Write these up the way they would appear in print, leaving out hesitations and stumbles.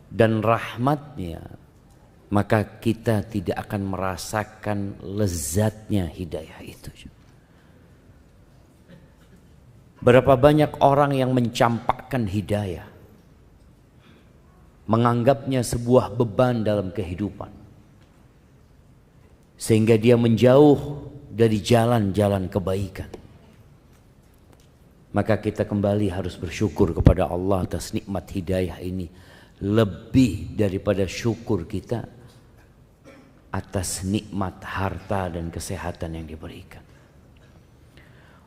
dan rahmatnya, maka kita tidak akan merasakan lezatnya hidayah itu. Berapa banyak orang yang mencampakkan hidayah, menganggapnya sebuah beban dalam kehidupan, sehingga dia menjauh dari jalan-jalan kebaikan. Maka kita kembali harus bersyukur kepada Allah atas nikmat hidayah ini, lebih daripada syukur kita atas nikmat harta dan kesehatan yang diberikan.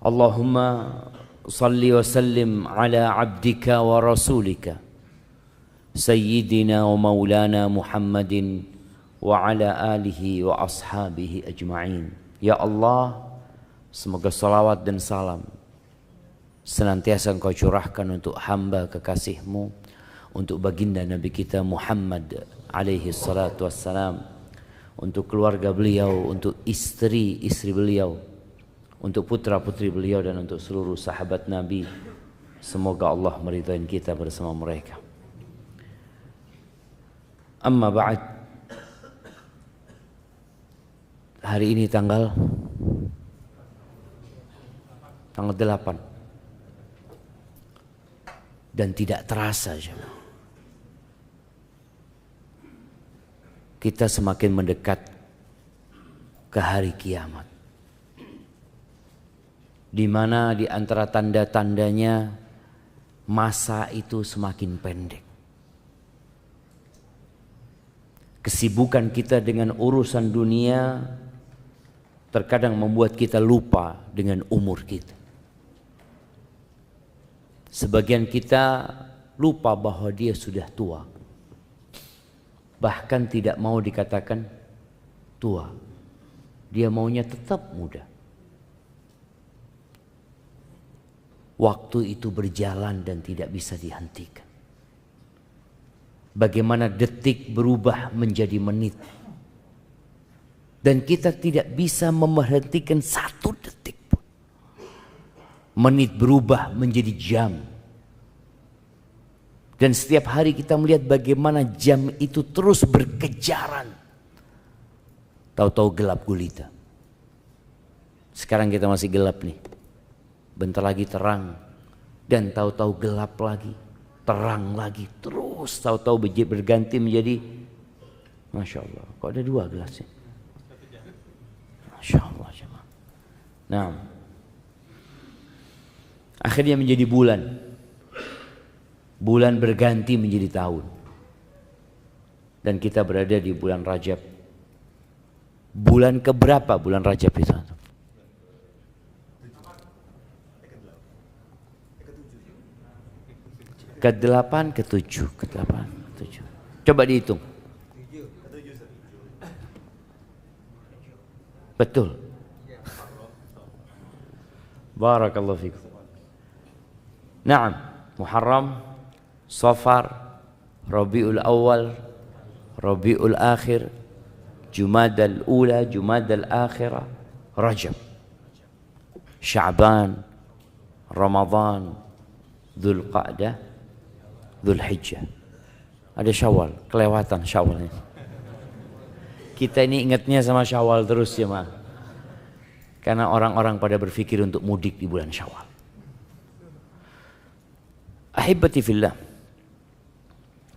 Allahumma salli wa sallim ala abdika wa rasulika Sayyidina wa maulana Muhammadin wa ala alihi wa ashabihi ajma'in. Ya Allah, semoga salawat dan salam senantiasa Engkau curahkan untuk hamba kekasih-Mu, untuk baginda Nabi kita Muhammad alaihi salatu wassalam, untuk keluarga beliau, untuk istri-istri beliau, untuk putra-putri beliau, dan untuk seluruh sahabat Nabi. Semoga Allah meridai kita bersama mereka. Amma ba'd. Hari ini tanggal 8. Dan tidak terasa, kita semakin mendekat ke hari kiamat, di mana di antara tanda-tandanya masa itu semakin pendek. Kesibukan kita dengan urusan dunia terkadang membuat kita lupa dengan umur kita. Sebagian kita lupa bahwa dia sudah tua, bahkan tidak mau dikatakan tua, dia maunya tetap muda. Waktu itu berjalan dan tidak bisa dihentikan. Bagaimana detik berubah menjadi menit, dan kita tidak bisa memberhentikan satu detik pun. Menit berubah menjadi jam, dan setiap hari kita melihat bagaimana jam itu terus berkejaran. Tahu-tahu gelap gulita. Sekarang kita masih gelap nih, bentar lagi terang, dan tahu-tahu gelap lagi, terang lagi, terus tahu-tahu berganti menjadi, Masya Allah, kok ada 2 gelasnya? Masya Allah. Nah, akhirnya menjadi bulan. Bulan berganti menjadi tahun. Dan kita berada di bulan Rajab. Bulan keberapa bulan Rajab itu? Ke-8, ke-7, ke-8, ke-7. Coba dihitung. Betul. Barakallahu fikum. Naam, Muharram, Safar, Rabiul Awal, Rabiul Akhir, Jumadal Ula, Jumadal Akhirah, Rajab, Sya'ban, Ramadan, Dzulqa'dah, Dzulhijjah. Ada Syawal, kelewatan Syawalnya. Kita ini ingatnya sama Syawal terus ya, Ma. Karena orang-orang pada berpikir untuk mudik di bulan Syawal. Ahibati fillah.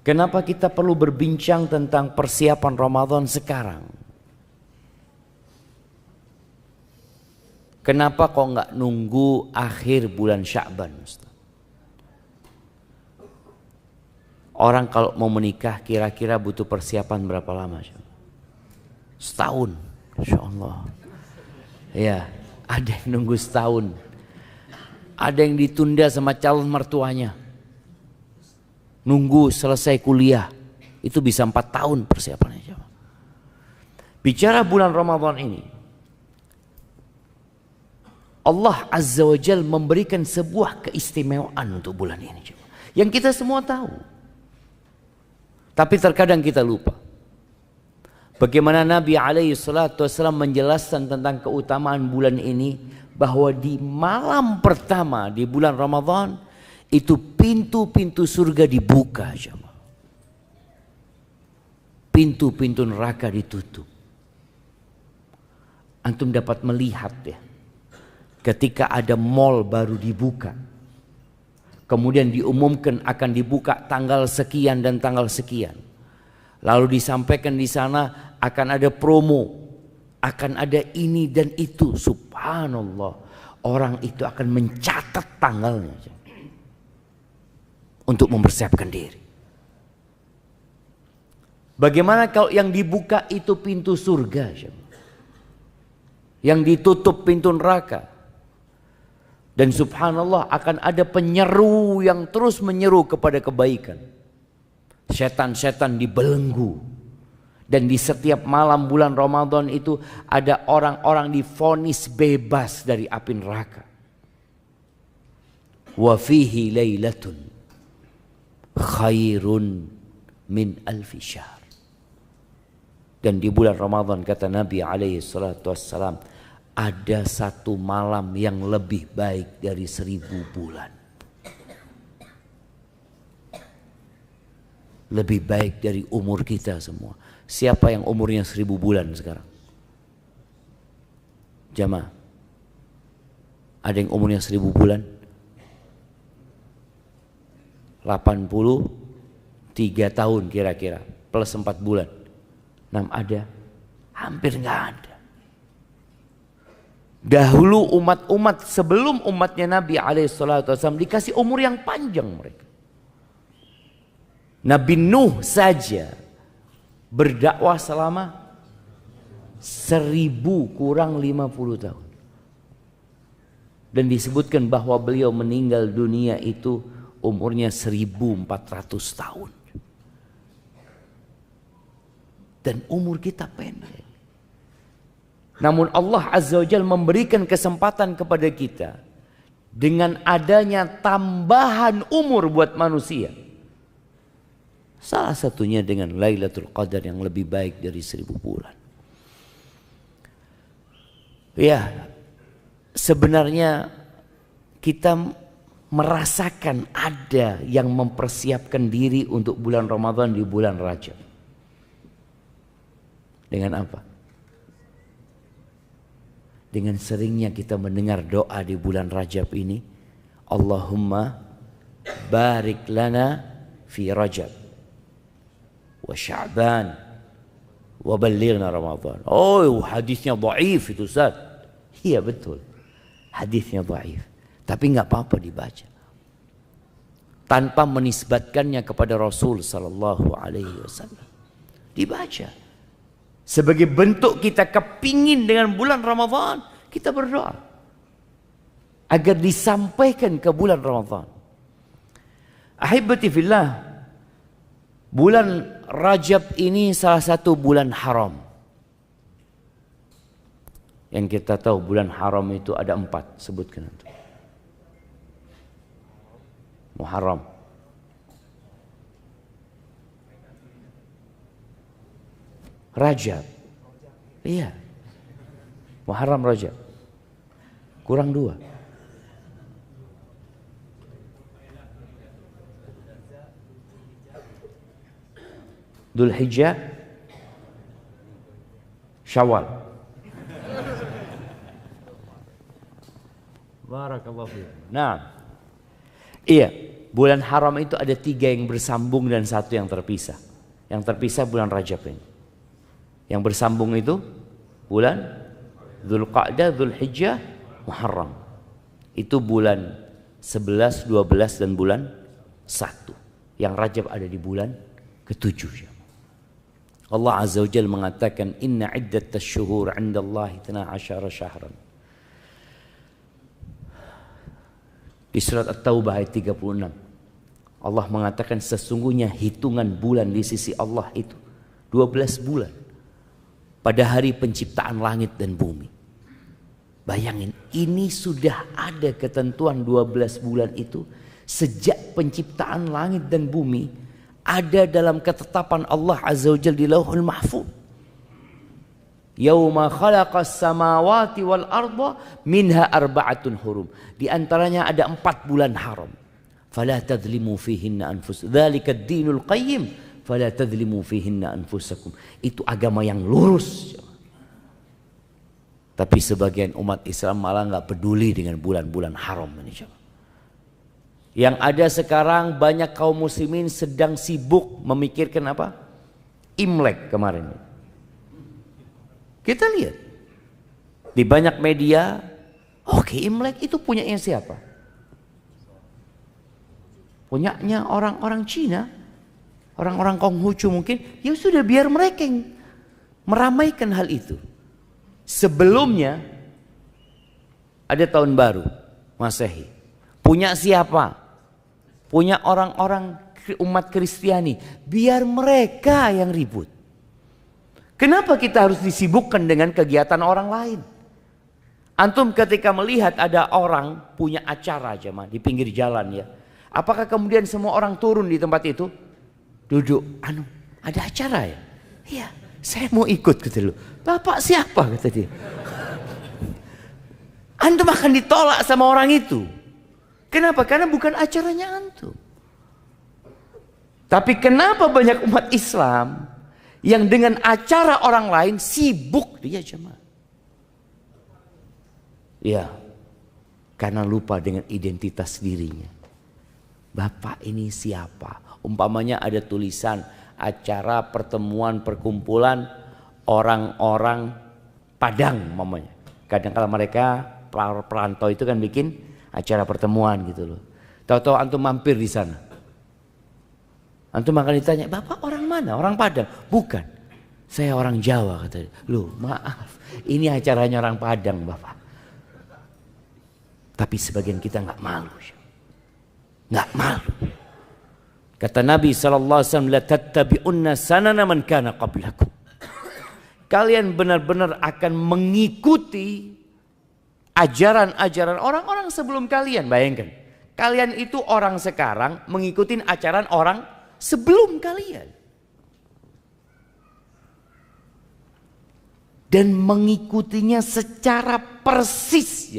Kenapa kita perlu berbincang tentang persiapan Ramadan sekarang? Kenapa kok nggak nunggu akhir bulan Sya'ban? Orang kalau mau menikah kira-kira butuh persiapan berapa lama? Setahun, Insya Allah. Ya, ada yang nunggu setahun. Ada yang ditunda sama calon mertuanya. Nunggu selesai kuliah. Itu bisa 4 tahun persiapannya. Bicara bulan Ramadan ini, Allah Azza wa Jal memberikan sebuah keistimewaan untuk bulan ini. Yang kita semua tahu. Tapi terkadang kita lupa. Bagaimana Nabi SAW menjelaskan tentang keutamaan bulan ini. Bahwa di malam pertama di bulan Ramadan itu pintu-pintu surga dibuka. pintu-pintu neraka ditutup. Antum dapat melihat ya, ketika ada mall baru dibuka, kemudian diumumkan akan dibuka tanggal sekian dan tanggal sekian, lalu disampaikan di sana akan ada promo, akan ada ini dan itu. Subhanallah, orang itu akan mencatat tanggalnya untuk mempersiapkan diri. Bagaimana kalau yang dibuka itu pintu surga, yang ditutup pintu neraka? Dan subhanallah akan ada penyeru yang terus menyeru kepada kebaikan. Setan-setan dibelenggu. Dan di setiap malam bulan Ramadan itu ada orang-orang divonis bebas dari api neraka. Wa fihi lailatun khairun min alfi syahr. Dan di bulan Ramadan kata Nabi alaihi salatu wassalam, ada satu malam yang lebih baik dari 1000 bulan. Lebih baik dari umur kita semua. Siapa yang umurnya 1000 bulan sekarang? Jamaah, ada yang umurnya 1000 bulan? 83 tahun kira-kira, plus 4 bulan. 6 ada? Hampir nggak ada. Dahulu umat-umat sebelum umatnya Nabi SAW dikasih umur yang panjang mereka. Nabi Nuh saja berdakwah selama 1000 kurang 50 tahun. Dan disebutkan bahwa beliau meninggal dunia itu umurnya 1400 tahun. Dan umur kita pendek. Namun Allah Azza wa Jalla memberikan kesempatan kepada kita dengan adanya tambahan umur buat manusia. Salah satunya dengan Lailatul Qadar yang lebih baik dari 1000 bulan. Ya, sebenarnya kita merasakan ada yang mempersiapkan diri untuk bulan Ramadan di bulan Rajab. Dengan apa? Dengan seringnya kita mendengar doa di bulan Rajab ini, Allahumma barik lana fi Rajab wa Sya'ban wa ballighna Ramadan. Oh, hadisnya dhaif itu Ustaz. Iya betul, hadisnya dhaif, tapi nggak apa-apa dibaca tanpa menisbatkannya kepada Rasul sallallahu alaihi wasallam. Dibaca sebagai bentuk kita kepingin dengan bulan Ramadan, kita berdoa agar disampaikan ke bulan Ramadan. Ahibati fillah, bulan Rajab ini salah satu bulan haram. Yang kita tahu bulan haram itu ada 4, sebutkan itu. Muharram, Rajab, iya, Muharram, Rajab, kurang 2. Dzulhijjah, Syawal. Barakallahu fiik. Nah, iya, bulan haram itu ada 3 yang bersambung dan 1 yang terpisah. Yang terpisah bulan Rajab ini. Yang bersambung itu bulan Dzulqa'dah, Dzulhijjah, Muharram. Itu bulan 11, 12 dan bulan 1. Yang Rajab ada di bulan ke-7. Allah Azza wa Jalla mengatakan inna iddatas syuhur 'indallahi 12 syahran. Di surat At-Taubah ayat 36. Allah mengatakan sesungguhnya hitungan bulan di sisi Allah itu 12 bulan. Pada hari penciptaan langit dan bumi. Bayangin, ini sudah ada ketentuan 12 bulan itu sejak penciptaan langit dan bumi, ada dalam ketetapan Allah Azza wa Jalla di Lauhul Mahfuz. Yauma khalaqas samawati wal arda minha arba'atun hurum. Di antaranya ada 4 bulan haram. Fala tadlimu fihinna anfus. Dzalika ad-dinul qayyim. fala tadzlimu fihinna anfusakum. Itu agama yang lurus. Tapi sebagian umat Islam malah nggak peduli dengan bulan-bulan haram ini. Yang ada sekarang banyak kaum muslimin sedang sibuk memikirkan apa? Imlek kemarin. Kita lihat di banyak media, oke, Imlek itu punyanya siapa? Punyanya orang-orang Cina, orang-orang Konghucu mungkin. Ya sudah, biar mereka yang meramaikan hal itu. Sebelumnya ada tahun baru Masehi. Punya siapa? Punya orang-orang umat Kristiani. Biar mereka yang ribut. Kenapa kita harus disibukkan dengan kegiatan orang lain? Antum ketika melihat ada orang punya acara jemaah di pinggir jalan ya. Apakah kemudian semua orang turun di tempat itu? Duduk, ada acara ya? Iya, saya mau ikut kata lu. Bapak siapa kata dia. Antum akan ditolak sama orang itu. Kenapa? Karena bukan acaranya antum. Tapi kenapa banyak umat Islam yang dengan acara orang lain sibuk dia jemaah? Ya, karena lupa dengan identitas dirinya. Bapak ini siapa? Umpamanya ada tulisan acara pertemuan perkumpulan orang-orang Padang umpamanya. Kadang-kala mereka perantau itu kan bikin acara pertemuan gitu loh. Tahu-tahu antum mampir di sana. Antum akan ditanya, "Bapak orang mana? Orang Padang?" "Bukan. Saya orang Jawa," kata dia. "Loh, maaf. Ini acaranya orang Padang, Bapak." Tapi sebagian kita nggak malu. Nggak malu. Kata Nabi SAW, "La tattabi'unna sanana man kana qablakum." Kalian benar-benar akan mengikuti ajaran-ajaran orang-orang sebelum kalian. Bayangkan, kalian itu orang sekarang mengikuti ajaran orang sebelum kalian. Dan mengikutinya secara persis.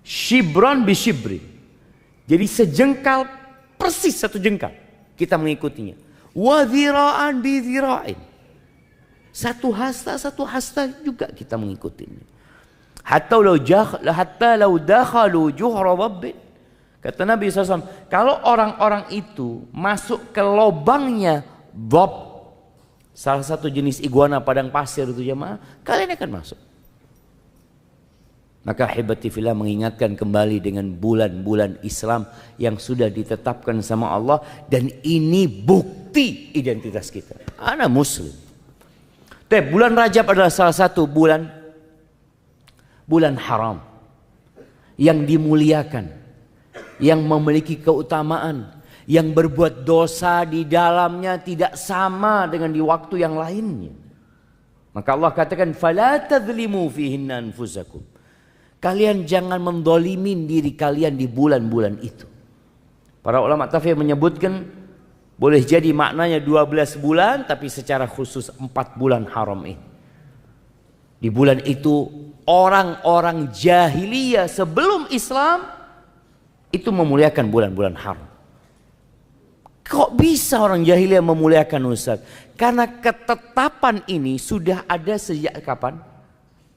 Shibron bi shibrin. Jadi sejengkal persis satu jengkal kita mengikutinya. Wa dhira'an bi dhira'in. Satu hasta juga kita mengikutinya. Hatta law dakhalu juhra rabbin. Kata Nabi SAW, kalau orang-orang itu masuk ke lubangnya dhab, salah satu jenis iguana padang pasir itu jemaah, kalian akan masuk. Maka hibati fillah mengingatkan kembali dengan bulan-bulan Islam yang sudah ditetapkan sama Allah, dan ini bukti identitas kita. Ana muslim. Bulan Rajab adalah salah satu bulan haram yang dimuliakan, yang memiliki keutamaan, yang berbuat dosa di dalamnya tidak sama dengan di waktu yang lainnya. Maka Allah katakan, "Fala tadzlimu fihinna anfusakum." Kalian jangan mendolimin diri kalian di bulan-bulan itu. Para ulama tafsir menyebutkan boleh jadi maknanya 12 bulan, tapi secara khusus 4 bulan haram ini. Di bulan itu orang-orang jahiliyah sebelum Islam itu memuliakan bulan-bulan haram. Kok bisa orang jahiliyah memuliakan Ustaz? Karena ketetapan ini sudah ada sejak kapan?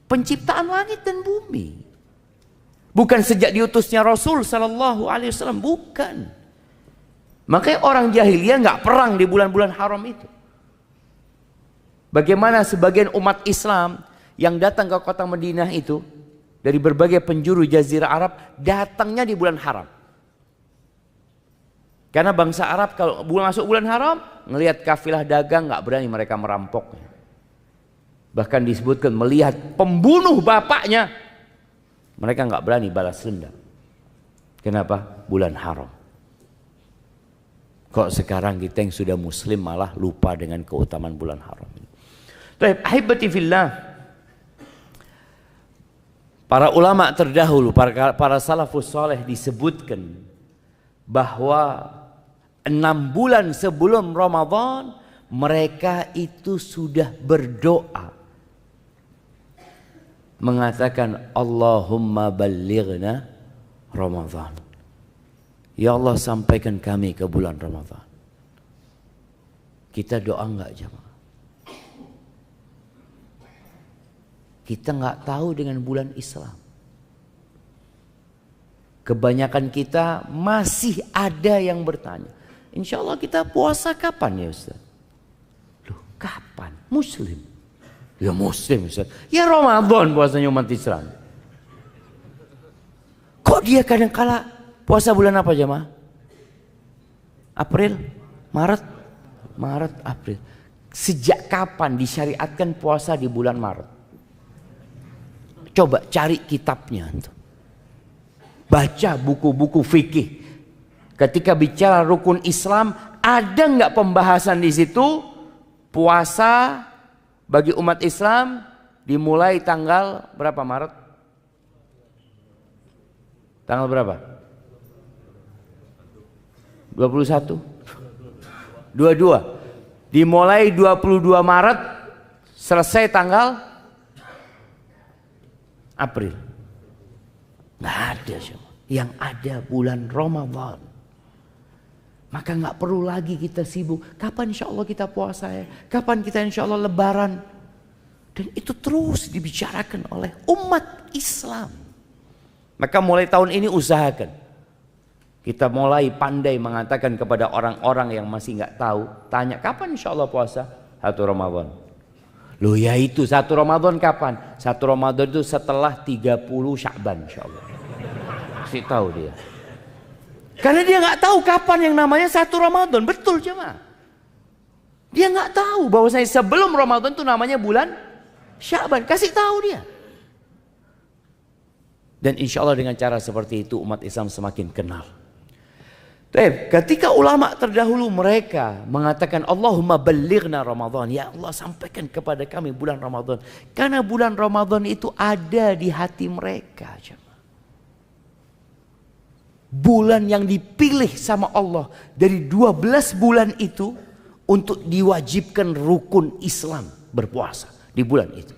Penciptaan langit dan bumi. Bukan sejak diutusnya Rasul sallallahu alaihi wasallam, bukan. Makanya orang jahiliyah nggak perang di bulan-bulan haram itu. Bagaimana sebagian umat Islam yang datang ke kota Madinah itu dari berbagai penjuru jazirah Arab datangnya di bulan haram. Karena bangsa Arab kalau masuk bulan haram, ngelihat kafilah dagang nggak berani mereka merampoknya. Bahkan disebutkan melihat pembunuh bapaknya, mereka nggak berani balas dendam. Kenapa? Bulan haram. Kok sekarang kita yang sudah muslim malah lupa dengan keutamaan bulan haram ini. Ahibati fillah. Para ulama terdahulu, para salafus soleh disebutkan bahwa 6 bulan sebelum Ramadan mereka itu sudah berdoa mengatakan, Allahumma ballighna Ramadan. Ya Allah, sampaikan kami ke bulan Ramadan. Kita doa enggak jemaah? Kita enggak tahu dengan bulan Islam. Kebanyakan kita masih ada yang bertanya, insya Allah kita puasa kapan ya Ustaz? Loh, kapan? Muslim. Ya Muslim Ustaz. Ya Ramadan puasanya umat Islam. Kok dia kadang-kala puasa bulan apa jemaah? April? Maret, April. Sejak kapan disyariatkan puasa di bulan Maret? Coba cari kitabnya. Baca buku-buku fikih. Ketika bicara rukun Islam, ada nggak pembahasan di situ puasa bagi umat Islam dimulai tanggal berapa Maret? Tanggal berapa? 21? 22. Dimulai 22 Maret, selesai tanggal April. Nggak ada semua. Yang ada bulan Ramadan. Maka nggak perlu lagi kita sibuk. Kapan insya Allah kita puasa ya? Kapan kita insya Allah lebaran? Dan itu terus dibicarakan oleh umat Islam. Maka mulai tahun ini usahakan. Kita mulai pandai mengatakan kepada orang-orang yang masih nggak tahu. Tanya kapan insya Allah puasa? 1 Ramadan. Loh ya itu 1 Ramadan kapan? 1 Ramadan itu setelah 30 Sya'ban insya Allah. Kasih tahu dia. Karena dia nggak tahu kapan yang namanya 1 Ramadan. Betul jemaah. Dia nggak tahu bahwasanya sebelum Ramadan itu namanya bulan Sya'ban. Kasih tahu dia. Dan insya Allah dengan cara seperti itu umat Islam semakin kenal. Ketika ulama terdahulu mereka mengatakan Allahumma ballighna Ramadan. Ya Allah sampaikan kepada kami bulan Ramadan. Karena bulan Ramadan itu ada di hati mereka. Bulan yang dipilih sama Allah dari 12 bulan itu untuk diwajibkan rukun Islam berpuasa di bulan itu.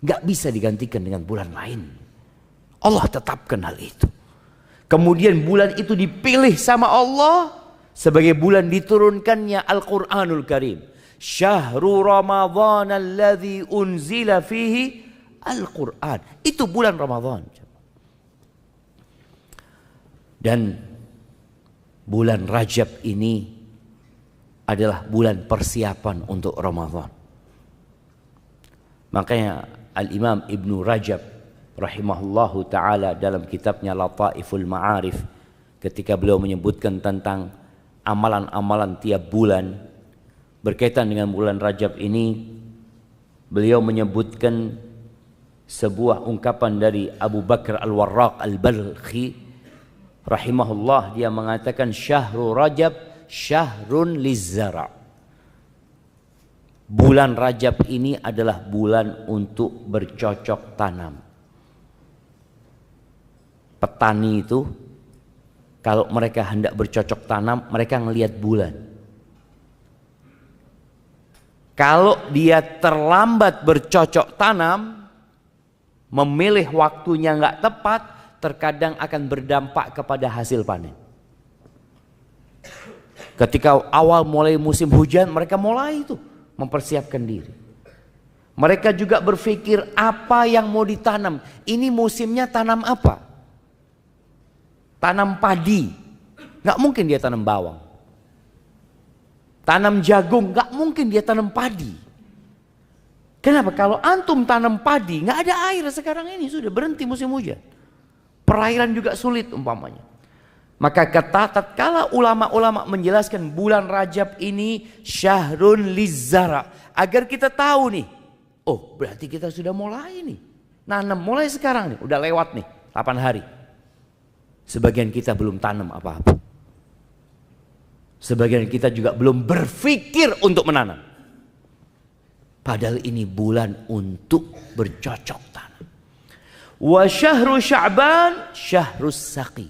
Gak bisa digantikan dengan bulan lain. Allah tetapkan hal itu. Kemudian bulan itu dipilih sama Allah sebagai bulan diturunkannya Al-Quranul Karim. Syahrul Ramadhan alladhi unzila fihi Al-Quran. Itu bulan Ramadan. Dan bulan Rajab ini adalah bulan persiapan untuk Ramadan. Makanya Al-Imam Ibnu Rajab rahimahullahu ta'ala dalam kitabnya Lataiful Ma'arif, ketika beliau menyebutkan tentang amalan-amalan tiap bulan berkaitan dengan bulan Rajab ini, beliau menyebutkan sebuah ungkapan dari Abu Bakar Al-Warraq Al-Balkhi rahimahullah. Dia mengatakan Syahrul Rajab syahrun lizzara'. Bulan Rajab ini adalah bulan untuk bercocok tanam. Petani itu kalau mereka hendak bercocok tanam, mereka ngelihat bulan. Kalau dia terlambat bercocok tanam, memilih waktunya nggak tepat, terkadang akan berdampak kepada hasil panen. Ketika awal mulai musim hujan, mereka mulai itu mempersiapkan diri. Mereka juga berpikir apa yang mau ditanam. Ini musimnya tanam apa? Tanam padi, nggak mungkin dia tanam bawang. Tanam jagung, nggak mungkin dia tanam padi. Kenapa? Kalau antum tanam padi, nggak ada air sekarang ini, sudah berhenti musim hujan. Perairan juga sulit umpamanya. Maka tatkala ulama-ulama menjelaskan bulan Rajab ini syahrun lizzara, agar kita tahu nih, oh berarti kita sudah mulai nih nanam, mulai sekarang nih, udah lewat nih 8 hari. Sebagian kita belum tanam apa-apa. Sebagian kita juga belum berpikir untuk menanam. Padahal ini bulan untuk bercocok tanam. Wa syahru Sya'ban syahrus saqi.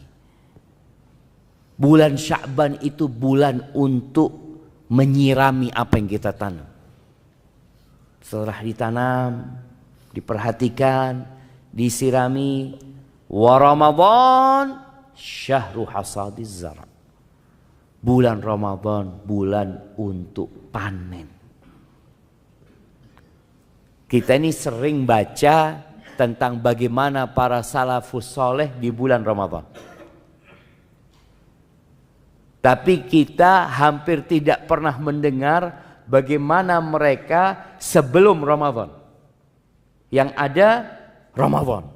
Bulan Sya'ban itu bulan untuk menyirami apa yang kita tanam. Setelah ditanam, diperhatikan, disirami. Wa Ramadan syahru hasadiz zara'. Bulan Ramadan bulan untuk panen. Kita ini sering baca tentang bagaimana para salafus soleh di bulan Ramadan. Tapi kita hampir tidak pernah mendengar bagaimana mereka sebelum Ramadan. Yang ada Ramadan.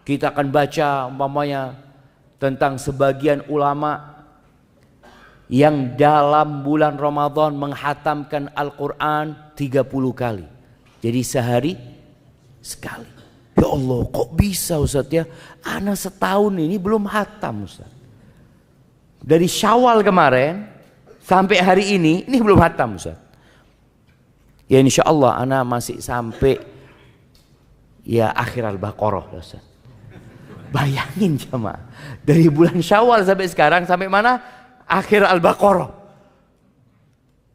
Kita akan baca umpamanya tentang sebagian ulama yang dalam bulan Ramadan menghatamkan Al-Quran 30 kali. Jadi sehari sekali. Ya Allah, kok bisa Ustaz ya? Ana setahun ini belum hatam Ustaz. Dari Syawal kemarin sampai hari ini belum hatam Ustaz. Ya insya Allah ana masih sampai ya akhir Al-Baqarah Ustaz. Bayangin jemaah, dari bulan Syawal sampai sekarang sampai mana? Akhir Al-Baqarah.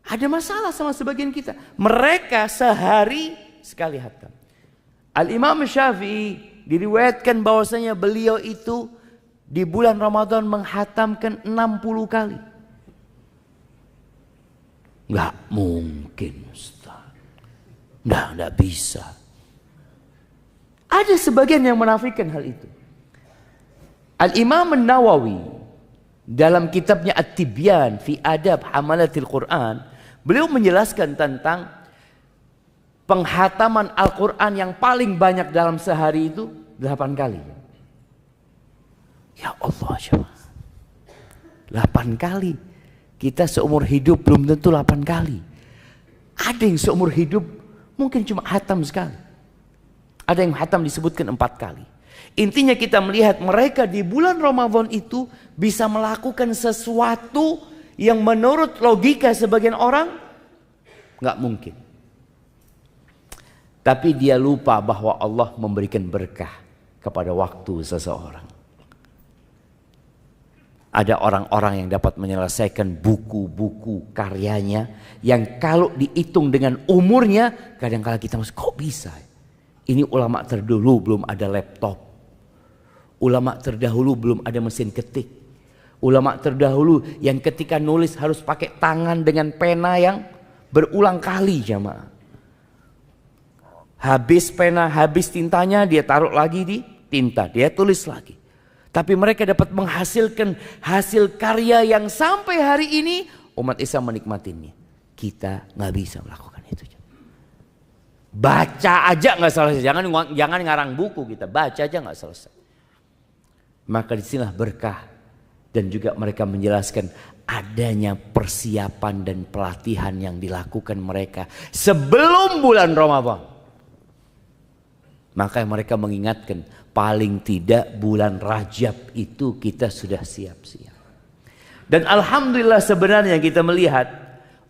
Ada masalah sama sebagian kita. Mereka sehari sekali hatam. Al-Imam Syafi'i diriwayatkan bahwasanya beliau itu di bulan Ramadan menghatamkan 60 kali. Enggak mungkin Ustaz. Enggak bisa. Ada sebagian yang menafikan hal itu. Al-Imam An-Nawawi dalam kitabnya At-Tibyan fi Adab Hamalatil Quran, beliau menjelaskan tentang penghataman Al-Quran yang paling banyak dalam sehari itu 8 kali. Ya Allah, 8 kali. Kita seumur hidup belum tentu 8 kali. Ada yang seumur hidup mungkin cuma hatam sekali. Ada yang hatam disebutkan 4 kali. Intinya kita melihat mereka di bulan Ramadan itu bisa melakukan sesuatu yang menurut logika sebagian orang nggak mungkin. Tapi dia lupa bahwa Allah memberikan berkah kepada waktu seseorang. Ada orang-orang yang dapat menyelesaikan buku-buku karyanya yang kalau dihitung dengan umurnya kadang-kala kita masih kok bisa. Ini ulama terdahulu belum ada laptop. Ulama terdahulu belum ada mesin ketik. Ulama terdahulu yang ketika nulis harus pakai tangan dengan pena yang berulang kali jamaah. Habis pena, habis tintanya dia taruh lagi di tinta, dia tulis lagi. Tapi mereka dapat menghasilkan hasil karya yang sampai hari ini umat Islam menikmatinya. Kita nggak bisa melakukan itu. Baca aja nggak selesai, jangan ngarang buku kita, baca aja nggak selesai. Maka disinilah berkah dan juga mereka menjelaskan adanya persiapan dan pelatihan yang dilakukan mereka sebelum bulan Ramadan. Maka mereka mengingatkan paling tidak bulan Rajab itu kita sudah siap-siap. Dan alhamdulillah sebenarnya kita melihat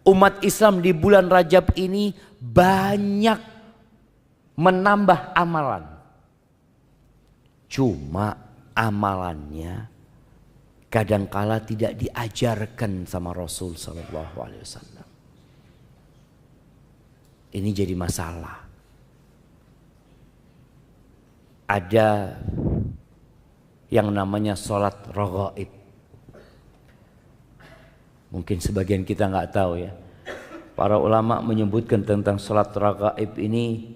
umat Islam di bulan Rajab ini banyak menambah amalan. Cuma amalannya kadangkala tidak diajarkan sama Rasul Sallallahu Alaihi Wasallam. Ini jadi masalah. Ada yang namanya sholat raghaib. Mungkin sebagian kita nggak tahu ya. Para ulama menyebutkan tentang sholat raghaib ini,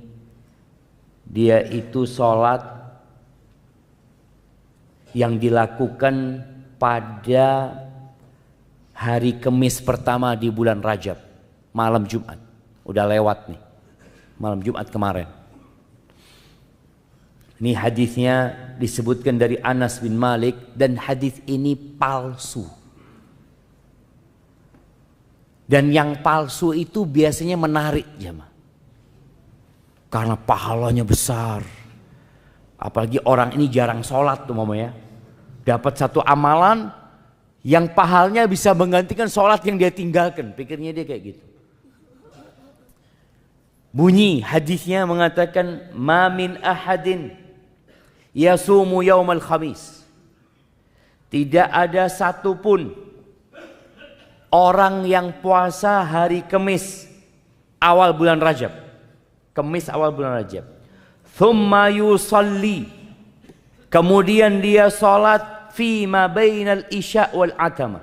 dia itu sholat yang dilakukan pada hari Kamis pertama di bulan Rajab, malam Jumat. Udah lewat nih, malam Jumat kemarin. Ini hadisnya disebutkan dari Anas bin Malik dan hadis ini palsu. Dan yang palsu itu biasanya menarik jemaah. Karena pahalanya besar. Apalagi orang ini jarang sholat tuh mamanya. Dapat satu amalan yang pahalnya bisa menggantikan sholat yang dia tinggalkan. Pikirnya dia kayak gitu. Bunyi hadisnya mengatakan ma min ahadin yasumu yaumal khamis. Tidak ada satupun orang yang puasa hari Kamis awal bulan Rajab. Kamis awal bulan Rajab. Thumma yusalli. Kemudian dia salat fi ma bainal isya wal atama.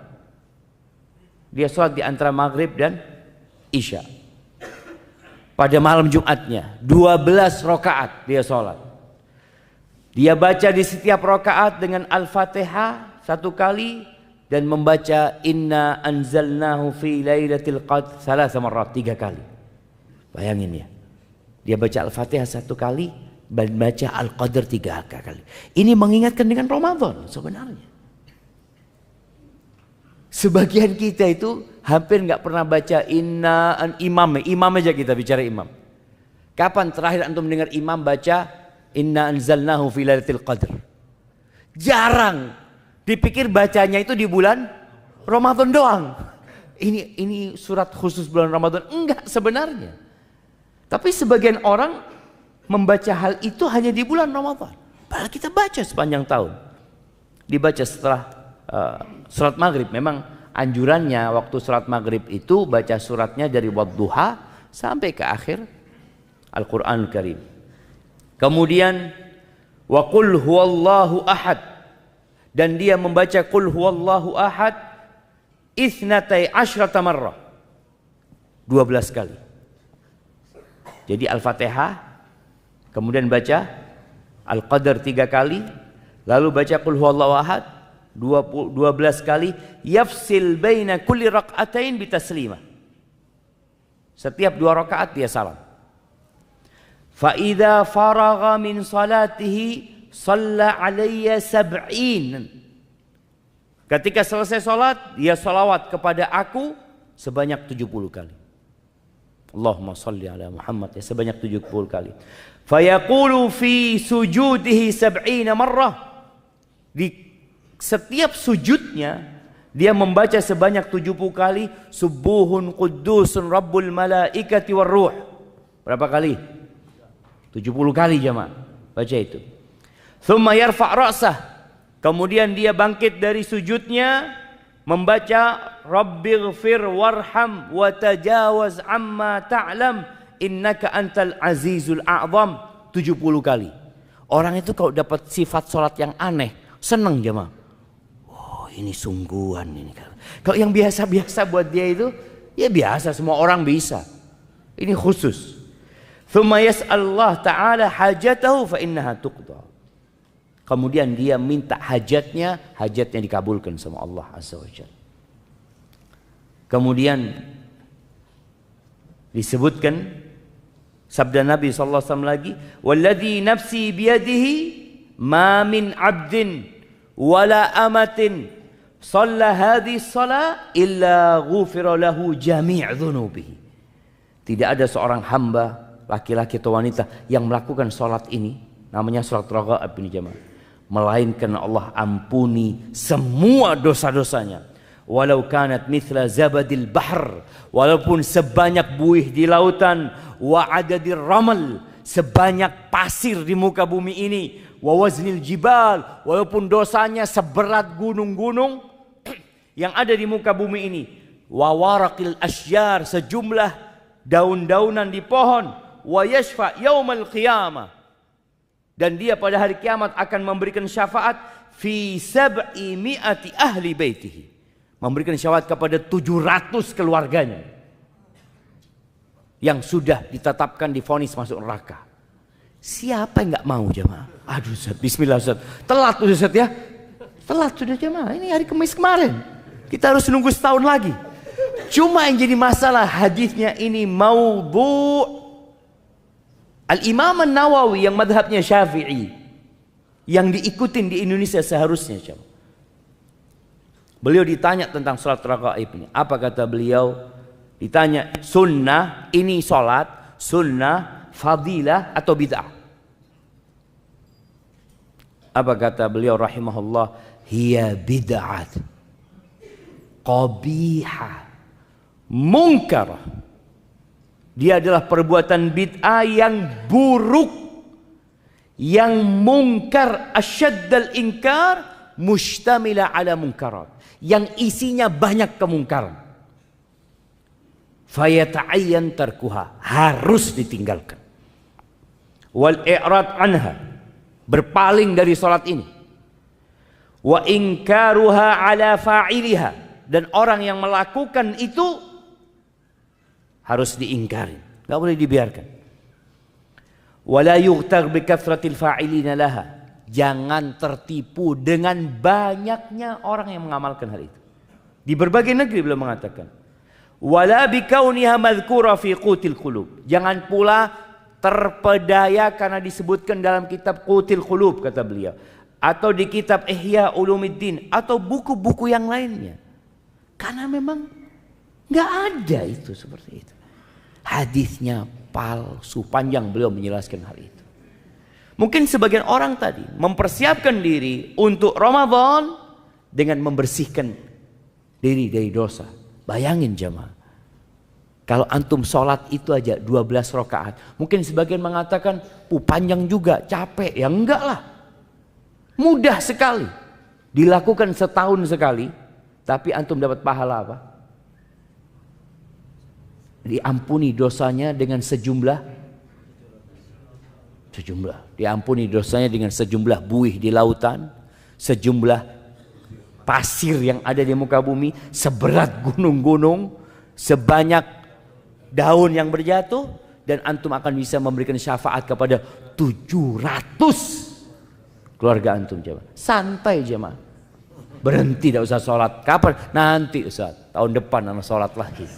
Dia sholat di antara maghrib dan isya. Pada malam Jumatnya 12 rakaat dia sholat. Dia baca di setiap rakaat dengan Al-Fatihah 1 kali dan membaca Inna anzalnahu fi lailatul qadr 3 marrat, 3 kali. Bayangin ya. Dia baca Al-Fatihah 1 kali dan baca Al-Qadr 3 kali. Ini mengingatkan dengan Ramadan sebenarnya. Sebagian kita itu hampir nggak pernah baca imam aja kita bicara imam. Kapan terakhir antum mendengar imam baca Inna anzalnahu fi lailatul qadr? Jarang. Dipikir bacanya itu di bulan Ramadan doang. Ini surat khusus bulan Ramadan. Enggak sebenarnya. Tapi sebagian orang membaca hal itu hanya di bulan Ramadan. Padahal kita baca sepanjang tahun. Dibaca setelah surat maghrib. Memang anjurannya waktu surat maghrib itu baca suratnya dari wadduha sampai ke akhir Al-Quran Karim. Kemudian wa qul huwallahu ahad, dan dia membaca qul huwallahu ahad itsnatai asyrata marrah, 12 kali. Jadi Al-Fatihah, kemudian baca Al-Qadr 3 kali, lalu baca qul huwallahu ahad 12 kali, yafsil baina kulli rak'atain bitaslimah. Setiap 2 rakaat dia salam. Fa idza faragha min salatihi shalla alayya 70. Ketika selesai salat, dia salawat kepada aku sebanyak 70 kali. Allahumma salli ala Muhammad, ya, sebanyak 70 kali. Fa yaqulu fi sujudihi 70 marrah. Di setiap sujudnya dia membaca sebanyak 70 kali subuhun quddusun rabbul malaikati warruh. Berapa kali? 70 kali jemaah. Baca itu. Thumma yarfa' ra'sah. Kemudian dia bangkit dari sujudnya membaca Rabbighfir warham wa tajawaz amma ta'lam innaka antal azizul a'zam 70 kali. Orang itu kalau dapat sifat salat yang aneh, senang jemaah. Oh, ini sungguhan ini. Kalau yang biasa-biasa buat dia itu ya biasa, semua orang bisa. Ini khusus. Thumma yas'alullah ta'ala hajatahu fa innaha tuqda. Kemudian dia minta hajatnya dikabulkan sama Allah Azza wa Jalla. Kemudian disebutkan sabda Nabi sallallahu alaihi wasallam lagi, "Walladzi nafsi biyadihi ma min 'abdin wala amatin shalla hadhihi shalah illa ghufira lahu jami' dhunubihi." Tidak ada seorang hamba laki-laki atau wanita yang melakukan salat ini, namanya salat raghaib ini jemaah, melainkan Allah ampuni semua dosa-dosanya. Walau kanat mithla zabadil bahr, walaupun sebanyak buih di lautan, wa adadir ramal, sebanyak pasir di muka bumi ini, wa waznil jibal, walaupun dosanya seberat gunung-gunung yang ada di muka bumi ini, wa waraqil asyjar, sejumlah daun-daunan di pohon, wa yashfa yaumal qiyamah, dan dia pada hari kiamat akan memberikan syafaat fi 700 ahli baitihi, memberikan syafaat kepada 700 keluarganya yang sudah ditetapkan divonis masuk neraka. Siapa yang nggak mau jemaah? Aduh Ustaz, bismillah Ustaz, telat sudah Ustaz ya, telat sudah jemaah, ini hari Kamis kemarin, kita harus nunggu setahun lagi. Cuma yang jadi masalah hadisnya ini maudhu'. Al-Imam An-Nawawi yang madhabnya Syafi'i, yang diikutin di Indonesia seharusnya. Beliau ditanya tentang salat raghaib ini. Apa kata beliau? Ditanya, sunnah ini salat, sunnah, fadilah atau bid'ah? Apa kata beliau rahimahullah? Hiya bid'at qabihah munkarah. Dia adalah perbuatan bid'ah yang buruk, yang mungkar, asyaddal inkar, mustamila ala munkarat, yang isinya banyak kemungkaran. Fayata'ayyan tarkuha, harus ditinggalkan. Wal i'rad anha, berpaling dari salat ini. Wa inkaruha ala fa'iliha, dan orang yang melakukan itu harus diingkari, nggak boleh dibiarkan. Wala yughtar bi kathratil fa'ilina laha. Jangan tertipu dengan banyaknya orang yang mengamalkan hal itu. Di berbagai negeri beliau mengatakan, wala bi kauniha madhkura fi qutil qulub. Jangan pula terpedaya karena disebutkan dalam kitab Qutil Qulub kata beliau, atau di kitab Ihya Ulumuddin atau buku-buku yang lainnya. Karena memang nggak ada itu seperti itu. Hadisnya palsu, panjang beliau menjelaskan hal itu. Mungkin sebagian orang tadi mempersiapkan diri untuk Ramadan dengan membersihkan diri dari dosa. Bayangin jemaah, kalau antum sholat itu aja 12 rakaat, mungkin sebagian mengatakan, panjang juga, capek. Ya enggak lah, mudah sekali. Dilakukan setahun sekali, tapi antum dapat pahala apa? Diampuni dosanya dengan sejumlah. Diampuni dosanya dengan sejumlah buih di lautan, sejumlah pasir yang ada di muka bumi, seberat gunung-gunung, sebanyak daun yang berjatuh, dan antum akan bisa memberikan syafaat kepada 700 keluarga antum. Jemaah, santai jemaah, berhenti, tidak usah sholat. Kapan? Nanti Ustaz, tahun depan anak sholat lagi.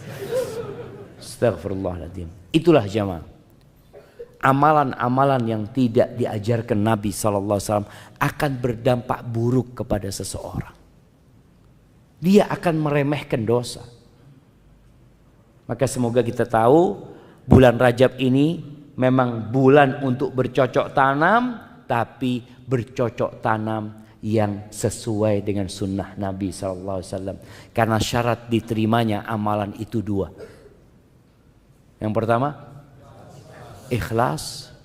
Astagfirullahaladzim. Itulah jemaah, amalan-amalan yang tidak diajarkan Nabi SAW akan berdampak buruk kepada seseorang. Dia akan meremehkan dosa. Maka semoga kita tahu bulan Rajab ini memang bulan untuk bercocok tanam, tapi bercocok tanam yang sesuai dengan sunnah Nabi SAW. Karena syarat diterimanya amalan itu dua. Yang pertama, ikhlas.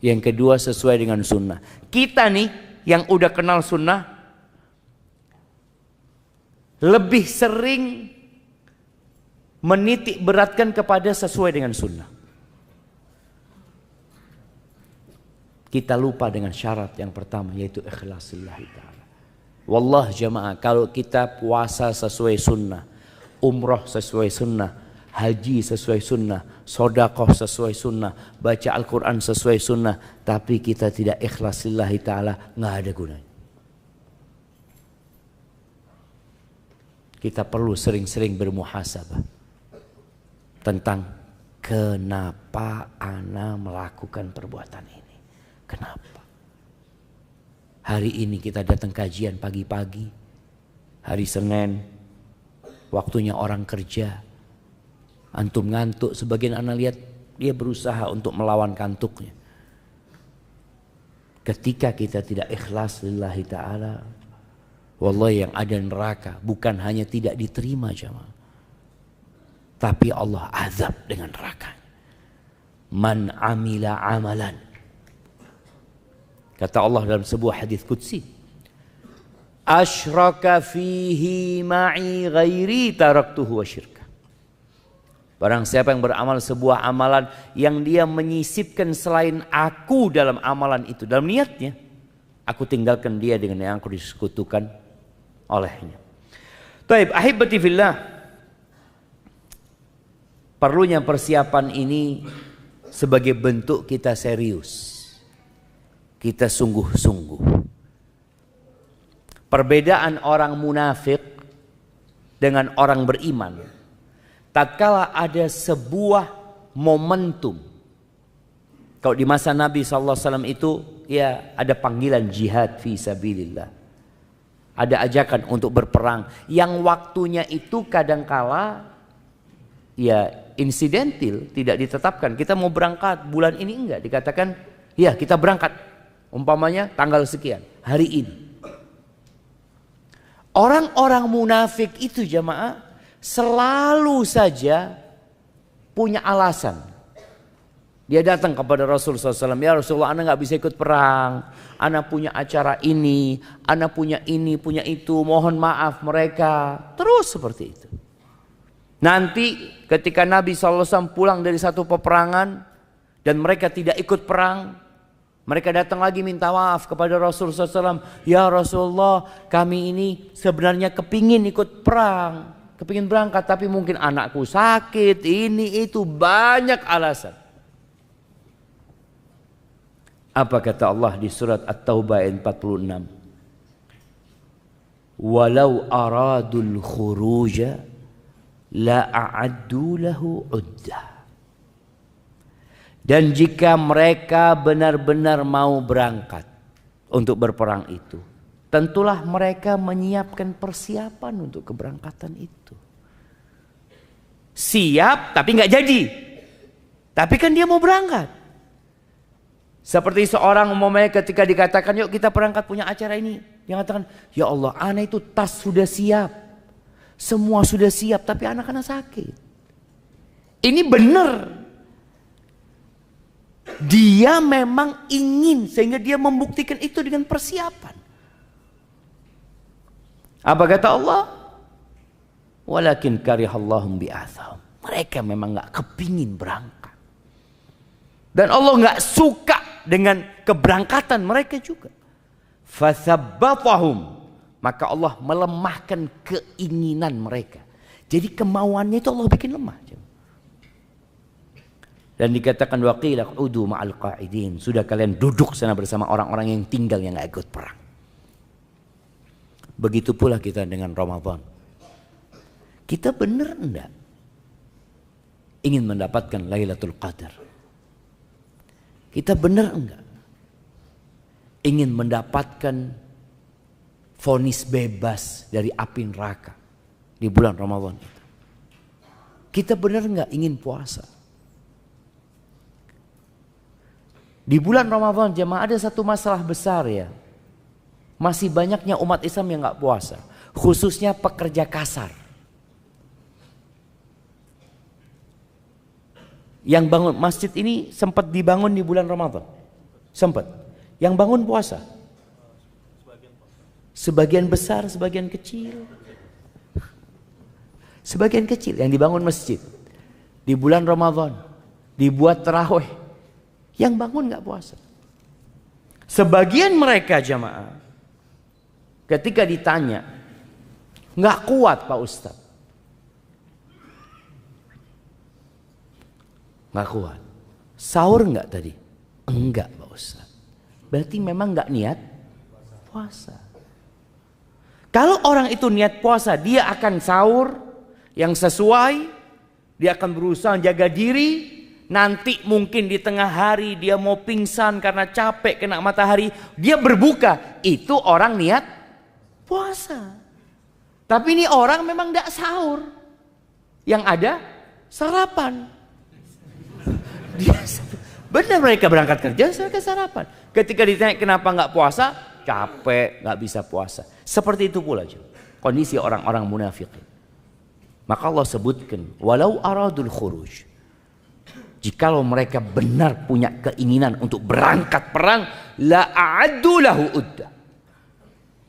Yang kedua, sesuai dengan sunnah. Kita nih yang udah kenal sunnah lebih sering menitik beratkan kepada sesuai dengan sunnah. Kita lupa dengan syarat yang pertama, yaitu ikhlas lillahi ta'ala. Wallah jamaah, kalau kita puasa sesuai sunnah, umroh sesuai sunnah, haji sesuai sunnah, sodakoh sesuai sunnah, baca Al-Quran sesuai sunnah, tapi kita tidak ikhlas lillahi ta'ala, nggak ada gunanya. Kita perlu sering-sering bermuhasabah tentang kenapa ana melakukan perbuatan ini. Kenapa? Hari ini kita datang kajian pagi-pagi, hari Senin, waktunya orang kerja. Antum ngantuk, sebagian anak lihat dia berusaha untuk melawan kantuknya. Ketika kita tidak ikhlas lillahi ta'ala, wallahi yang ada neraka bukan hanya tidak diterima jamaah, tapi Allah azab dengan neraka. Man amila amalan, kata Allah dalam sebuah hadis qudsi, asyraka fihi ma'i ghairi taraktuhu wa syirka. Barang siapa yang beramal sebuah amalan yang dia menyisipkan selain aku dalam amalan itu, dalam niatnya, aku tinggalkan dia dengan yang aku disekutukan olehnya. Taib, ahibati fillah, perlunya persiapan ini sebagai bentuk kita serius, kita sungguh-sungguh. Perbedaan orang munafik dengan orang beriman, tatkala ada sebuah momentum. Kalau di masa Nabi SAW itu, ya ada panggilan jihad fi sabilillah, ada ajakan untuk berperang, yang waktunya itu kadangkala ya insidental, tidak ditetapkan. Kita mau berangkat bulan ini, enggak dikatakan ya kita berangkat, umpamanya tanggal sekian, hari ini. Orang-orang munafik itu jamaah selalu saja punya alasan. Dia datang kepada Rasulullah SAW, ya Rasulullah, ana nggak bisa ikut perang, ana punya acara ini, ana punya ini, punya itu, mohon maaf mereka. Terus seperti itu. Nanti ketika Nabi SAW pulang dari satu peperangan dan mereka tidak ikut perang, mereka datang lagi minta maaf kepada Rasulullah SAW. Ya Rasulullah, kami ini sebenarnya kepingin ikut perang, kepingin berangkat tapi mungkin anakku sakit, ini itu, banyak alasan. Apa kata Allah di surat At-Taubah ayat 46? Walau aradul khuruja la a'addu lahu uddah. Dan jika mereka benar-benar mau berangkat untuk berperang itu, tentulah mereka menyiapkan persiapan untuk keberangkatan itu. Siap tapi nggak jadi. Tapi kan dia mau berangkat. Seperti seorang umpamanya ketika dikatakan yuk kita berangkat punya acara ini. Dia mengatakan, ya Allah, anak itu tas sudah siap. Semua sudah siap tapi anak-anak sakit. Ini benar. Dia memang ingin sehingga dia membuktikan itu dengan persiapan. Apa kata Allah? Walakin karihallahum bi'athahum. Mereka memang gak kepingin berangkat. Dan Allah gak suka dengan keberangkatan mereka juga. Fathabbatahum. Maka Allah melemahkan keinginan mereka. Jadi kemauannya itu Allah bikin lemah. Dan dikatakan waqila qudu ma'al qa'idin. Sudah kalian duduk sana bersama orang-orang yang tinggal yang gak ikut perang. Begitu pula kita dengan Ramadan. Kita benar enggak ingin mendapatkan Lailatul Qadar? Kita benar enggak ingin mendapatkan vonis bebas dari api neraka di bulan Ramadan itu? Kita benar enggak ingin puasa? Di bulan Ramadan jemaah ada satu masalah besar ya. Masih banyaknya umat Islam yang gak puasa. Khususnya pekerja kasar. Yang bangun masjid ini sempat dibangun di bulan Ramadan. Sempat. Yang bangun puasa. Sebagian besar, sebagian kecil. Sebagian kecil yang dibangun masjid. Di bulan Ramadan. Dibuat tarawih. Yang bangun gak puasa. Sebagian mereka jamaah ketika ditanya gak kuat Pak Ustadz. Gak kuat. Sahur gak tadi? Enggak Pak Ustadz. Berarti memang gak niat puasa. Kalau orang itu niat puasa, dia akan sahur yang sesuai. Dia akan berusaha jaga diri. Nanti mungkin di tengah hari dia mau pingsan karena capek kena matahari. Dia berbuka. Itu orang niat puasa. Tapi ini orang memang tidak sahur. Yang ada sarapan. Benar mereka berangkat kerja mereka sarapan. Ketika ditanya kenapa nggak puasa, capek nggak bisa puasa. Seperti itu pula kondisi orang-orang munafik. Maka Allah sebutkan walau aradul khuruj. Jikalau mereka benar punya keinginan untuk berangkat perang, la a'addu lahu uddah.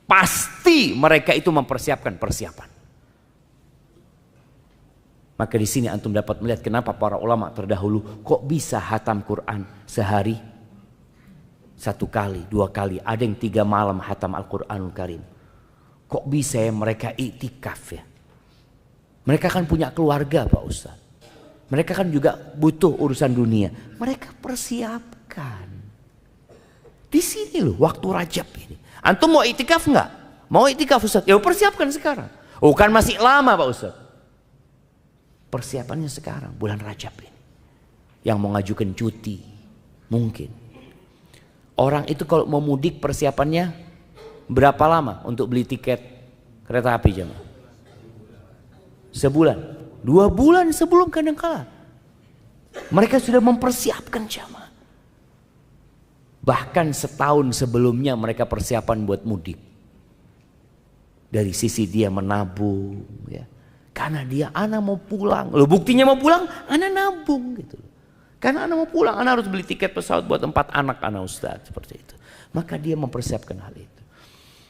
Pasti mereka itu mempersiapkan persiapan. Maka di sini antum dapat melihat kenapa para ulama terdahulu kok bisa hatam Quran sehari 1 kali, 2 kali, ada yang 3 malam hatam Al-Quranul Karim. Kok bisa ya mereka iktikaf ya? Mereka kan punya keluarga Pak Ustaz. Mereka kan juga butuh urusan dunia. Mereka persiapkan. Di sini loh waktu Rajab ini. Antum mau iktikaf enggak? Mau iktikaf Ustaz? Ya persiapkan sekarang. Oh kan masih lama Pak Ustaz. Persiapannya sekarang bulan Rajab ini. Yang mau ngajukan cuti. Mungkin. Orang itu kalau mau mudik persiapannya berapa lama untuk beli tiket kereta api jemaah? Sebulan. 2 bulan sebelum kadangkala mereka sudah mempersiapkan jamaah. Bahkan setahun sebelumnya mereka persiapan buat mudik. Dari sisi dia menabung ya. Karena dia anak mau pulang. Loh buktinya mau pulang anak nabung gitu. Karena anak mau pulang anak harus beli tiket pesawat buat 4 anak anak Ustaz seperti itu. Maka dia mempersiapkan hal itu.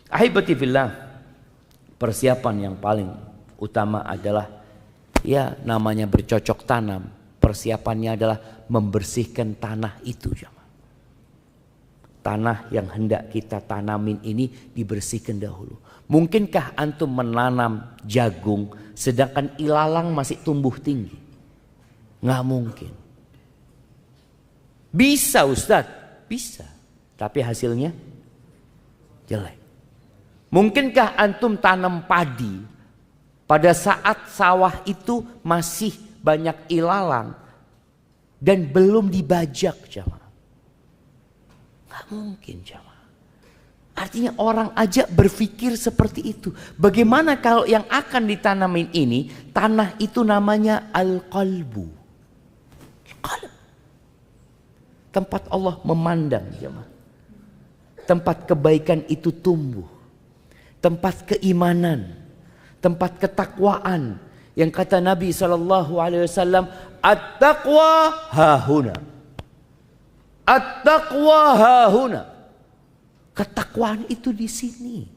Ahibati fillah, persiapan yang paling utama adalah ya namanya bercocok tanam. Persiapannya adalah membersihkan tanah itu jemaah. Tanah yang hendak kita tanamin ini dibersihkan dahulu. Mungkinkah antum menanam jagung sedangkan ilalang masih tumbuh tinggi? Nggak mungkin. Bisa Ustadz, bisa. Tapi hasilnya jelek. Mungkinkah antum tanam padi pada saat sawah itu masih banyak ilalang dan belum dibajak, jamaah? Nggak mungkin, jamaah. Artinya orang aja berpikir seperti itu. Bagaimana kalau yang akan ditanamin ini, tanah itu namanya al-qalbu. Qalb. Tempat Allah memandang, jemaah. Tempat kebaikan itu tumbuh. Tempat keimanan, tempat ketakwaan. Yang kata Nabi SAW, at-taqwa hahuna. At-taqwa hahuna. Ketakwaan itu di sini.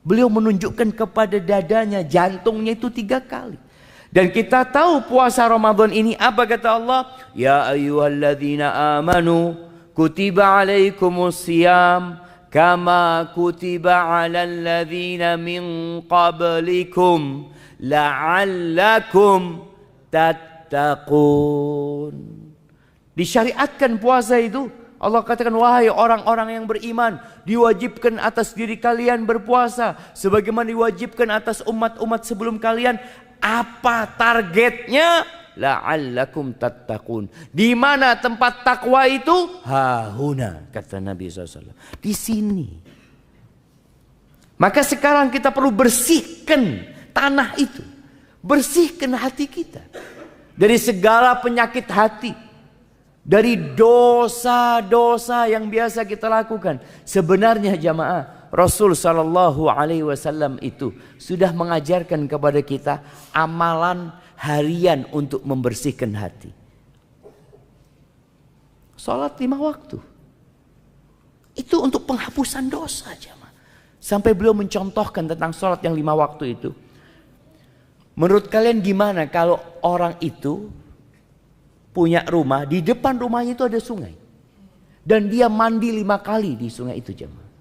Beliau menunjukkan kepada dadanya, jantungnya itu 3 kali. Dan kita tahu puasa Ramadan ini apa kata Allah? Ya ayyuhalladzina amanu kutiba alaikumusiyam kama kutiba alal ladzina min qablikum la'allakum tattaqun. Disyariatkan puasa itu. Allah katakan, wahai orang-orang yang beriman, diwajibkan atas diri kalian berpuasa sebagaimana diwajibkan atas umat-umat sebelum kalian. Apa targetnya? La'allakum tattaqun. Di mana tempat takwa itu? Hahuna, kata Nabi SAW. Di sini. Maka sekarang kita perlu bersihkan tanah itu. Bersihkan hati kita dari segala penyakit hati. Dari dosa-dosa yang biasa kita lakukan. Sebenarnya jamaah, Rasul Sallallahu Alaihi Wasallam itu sudah mengajarkan kepada kita amalan harian untuk membersihkan hati. Salat 5 waktu. Itu untuk penghapusan dosa jamaah. Sampai beliau mencontohkan tentang salat yang 5 waktu itu. Menurut kalian gimana kalau orang itu punya rumah, di depan rumahnya itu ada sungai. Dan dia mandi 5 kali di sungai itu jemaah.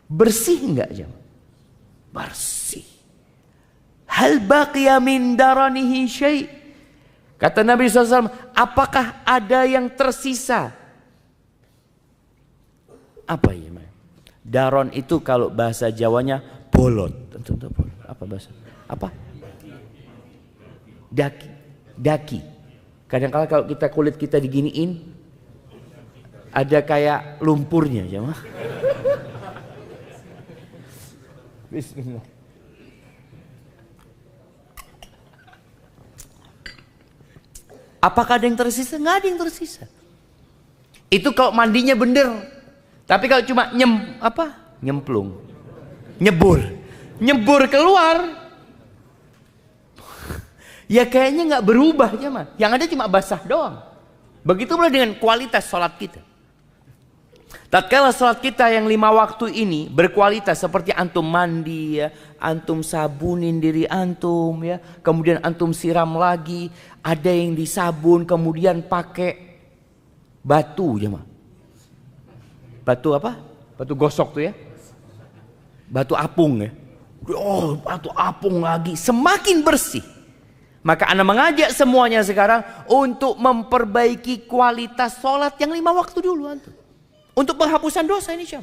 Bersih enggak jemaah? Bersih. Hal baqiya min daranihi syai'. Kata Nabi SAW, apakah ada yang tersisa? Apa ya? Daron itu kalau bahasa Jawanya bolot. Apa bahasa? Apa? Daki. Daki. Kadang-kadang kalau kita kulit kita diginiin, ada kayak lumpurnya, jemaah. Bismillah. Apakah ada yang tersisa? Nggak ada yang tersisa. Itu kalau mandinya bener. Tapi kalau cuma nyemplung, nyebur keluar. Ya kayaknya nggak berubah jemaah. Yang ada cuma basah doang. Begitu pula dengan kualitas sholat kita. Tatkala sholat kita yang 5 waktu ini berkualitas seperti antum mandi ya, antum sabunin diri antum ya, kemudian antum siram lagi, ada yang disabun kemudian pakai batu jemaah. Batu apa? Batu gosok tuh ya. Batu apung ya. Oh, batu apung lagi, semakin bersih. Maka Anda mengajak semuanya sekarang untuk memperbaiki kualitas sholat yang 5 waktu dulu antum. Untuk penghapusan dosa ini syam.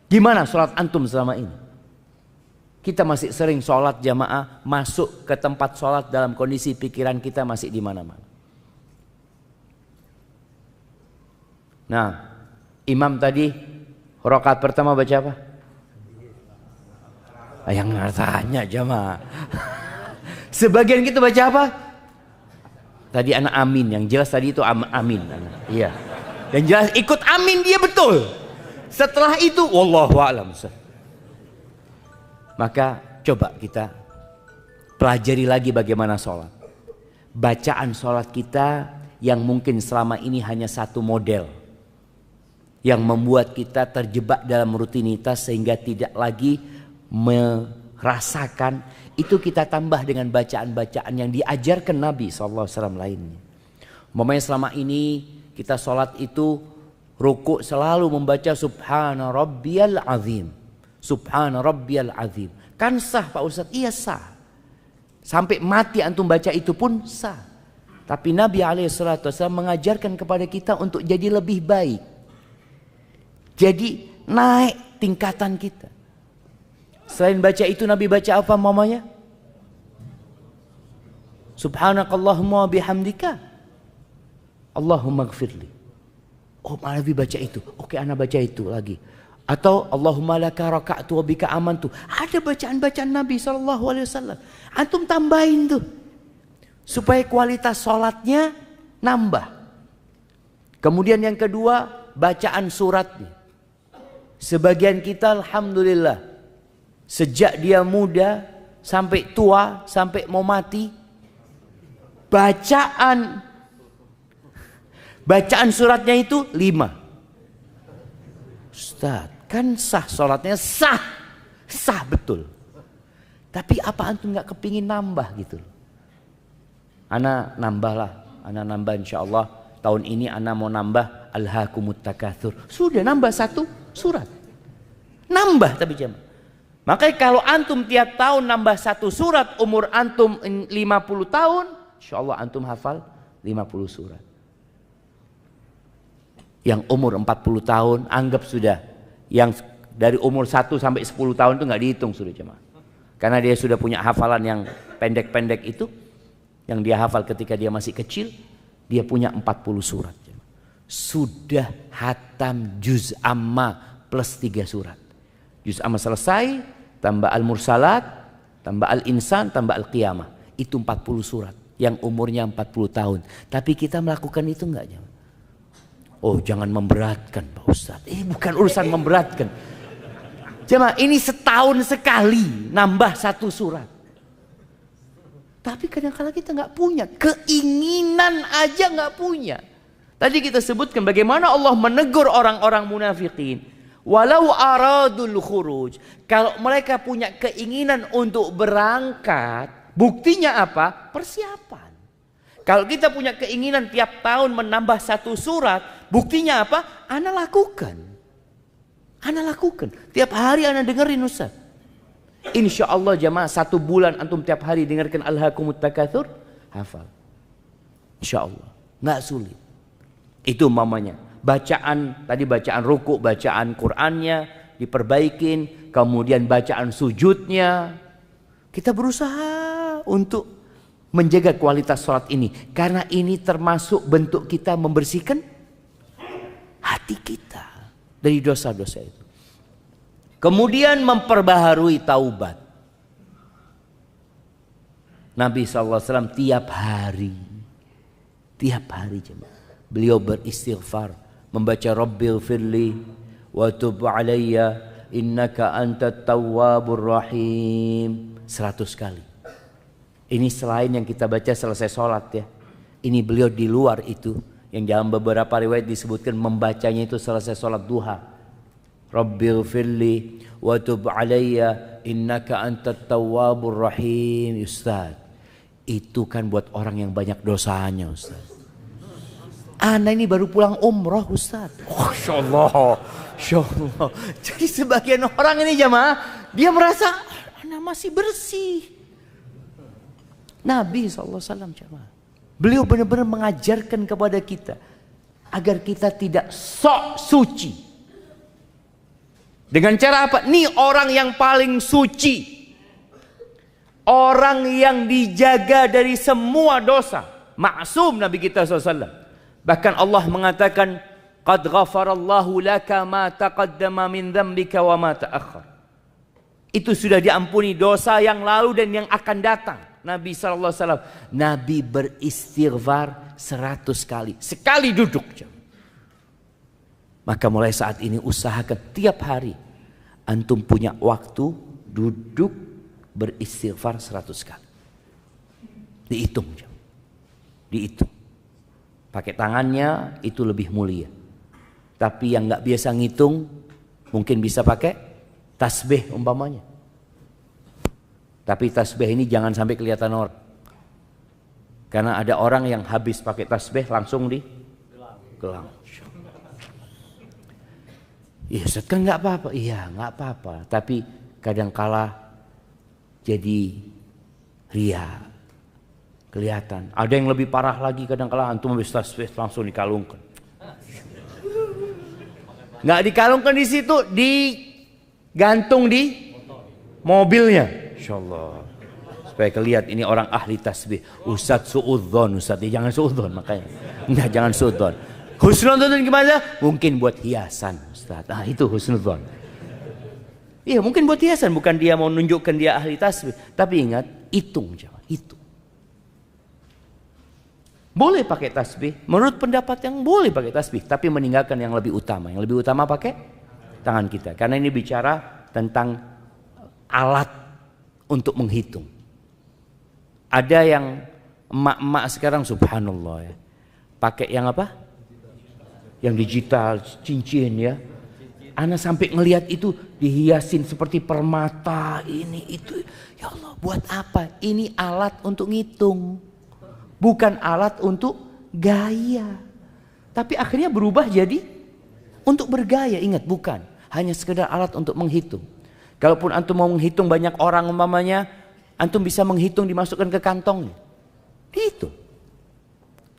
Gimana sholat antum selama ini? Kita masih sering sholat jamaah, masuk ke tempat sholat dalam kondisi pikiran kita masih di mana-mana. Nah, imam tadi rakaat pertama baca apa? Yang tanya jamaah. Sebagian kita baca apa? Tadi anak amin, yang jelas tadi itu amin. Iya. Yang jelas ikut amin dia betul. Setelah itu wallahu a'lam. Maka coba kita pelajari lagi bagaimana sholat. Bacaan sholat kita yang mungkin selama ini hanya satu model. Yang membuat kita terjebak dalam rutinitas sehingga tidak lagi merasakan. Itu kita tambah dengan bacaan-bacaan yang diajarkan Nabi SAW lainnya. Umpamanya selama ini kita sholat itu ruku selalu membaca Subhana Rabbiyal Azim. Subhana rabbiyal azim. Kan sah Pak Ustadz? Iya sah. Sampai mati antum baca itu pun sah. Tapi Nabi SAW mengajarkan kepada kita untuk jadi lebih baik. Jadi naik tingkatan kita. Selain baca itu Nabi baca apa mamanya? Subhanakallahumma bihamdika Allahumma gfirli. Oh Nabi baca itu. Oke ana baca itu lagi. Atau Allahumma laka raka'tu wa bika amantu. Ada bacaan-bacaan Nabi SAW. Antum tambahin tuh. Supaya kualitas sholatnya nambah. Kemudian yang kedua, bacaan suratnya. Sebagian kita alhamdulillah. Sejak dia muda sampai tua, sampai mau mati. Bacaan suratnya itu 5. Ustaz, kan sah sholatnya, sah betul. Tapi apa antum nggak kepingin nambah gitu? Ana nambah insya Allah tahun ini ana mau nambah alhaakumut takatsur. Sudah nambah 1 surat, nambah tapi jemaah. Makanya kalau antum tiap tahun nambah 1 surat, umur antum 50 tahun, insya Allah antum hafal 50 surat. Yang umur 40 tahun anggap sudah. Yang dari umur 1 sampai 10 tahun itu nggak dihitung sudah jemaah. Karena dia sudah punya hafalan yang pendek-pendek itu, yang dia hafal ketika dia masih kecil, dia punya 40 surat. Jemaah. Sudah hatam juz amma plus 3 surat. Juz amma selesai, tambah al-mursalat, tambah al-insan, tambah al-qiyamah. Itu 40 surat yang umurnya 40 tahun. Tapi kita melakukan itu enggak jemaah? Oh jangan memberatkan Pak Ustadz. Bukan urusan memberatkan. Jemaah ini setahun sekali nambah 1 surat. Tapi kadang-kadang kita nggak punya. Keinginan aja nggak punya. Tadi kita sebutkan bagaimana Allah menegur orang-orang munafikin. Walau aradul khuruj. Kalau mereka punya keinginan untuk berangkat. Buktinya apa? Persiapan. Kalau kita punya keinginan tiap tahun menambah 1 surat, buktinya apa? Ana lakukan. Tiap hari ana dengerin Ustaz. Insya Allah jamaah 1 bulan antum tiap hari dengarkan alhaakumut takatsur, hafal. Insya Allah, nggak sulit. Itu mamanya. Tadi bacaan ruku, bacaan Qur'annya diperbaikin, kemudian bacaan sujudnya. Kita berusaha untuk menjaga kualitas sholat ini, karena ini termasuk bentuk kita membersihkan hati kita dari dosa-dosa itu. Kemudian memperbaharui taubat. Nabi SAW tiap hari jemaah, beliau beristighfar, membaca Rabbil firli wa tub alayya innaka antat tawwabur rahim 100 kali. Ini selain yang kita baca selesai sholat ya. Ini beliau di luar itu. Yang dalam beberapa riwayat disebutkan membacanya itu selesai sholat duha. Rabbil firli wa tub alayya innaka antat tawwabur rahim. Ustaz, itu kan buat orang yang banyak dosanya Ustaz. Ana ini baru pulang umroh Ustaz. Oh, Insya Allah. Jadi sebagian orang ini jamaah, dia merasa ana masih bersih. Nabi SAW beliau benar-benar mengajarkan kepada kita agar kita tidak sok suci. Dengan cara apa? Nih orang yang paling suci, orang yang dijaga dari semua dosa, maksum Nabi kita SAW. Bahkan Allah mengatakan qad ghafarallahu laka ma taqaddama min dzambika wa ma ta'akhkhar. Itu sudah diampuni dosa yang lalu dan yang akan datang. Nabi SAW, Nabi beristighfar 100 kali. Sekali duduk. Maka mulai saat ini usahakan tiap hari antum punya waktu duduk beristighfar 100 kali. Dihitung. Pakai tangannya itu lebih mulia. Tapi yang nggak biasa ngitung mungkin bisa pakai tasbih umpamanya. Tapi tasbih ini jangan sampai kelihatan orang. Karena ada orang yang habis pakai tasbih langsung di gelang. Iya Ustaz kan nggak apa-apa. Iya nggak apa-apa. Tapi kadangkala jadi ria, kelihatan. Ada yang lebih parah lagi, kadangkala antum habis tasbih langsung dikalungkan. Nggak dikalungkan di situ, digantung di mobilnya. Insyaallah. Supaya kelihatan ini orang ahli tasbih. Ustaz suudzon, Ustaz ya, jangan suudzon makanya. Enggak, jangan suudzon. Husnudzon gimana? Mungkin buat hiasan, Ustaz. Nah, itu husnudzon. Iya, mungkin buat hiasan, bukan dia mau nunjukkan dia ahli tasbih. Tapi ingat, hitung jangan, hitung. Boleh pakai tasbih, menurut pendapat yang boleh pakai tasbih, tapi meninggalkan yang lebih utama. Yang lebih utama pakai tangan kita. Karena ini bicara tentang alat untuk menghitung. Ada yang emak-emak sekarang subhanallah ya, pakai yang apa? Yang digital, cincin ya. Ana sampai ngelihat itu dihiasin seperti permata, ini itu. Ya Allah, buat apa? Ini alat untuk ngitung. Bukan alat untuk gaya. Tapi akhirnya berubah jadi untuk bergaya. Ingat, bukan. Hanya sekedar alat untuk menghitung. Kalaupun antum mau menghitung banyak orang umpamanya, antum bisa menghitung dimasukkan ke kantongnya. Dihitung.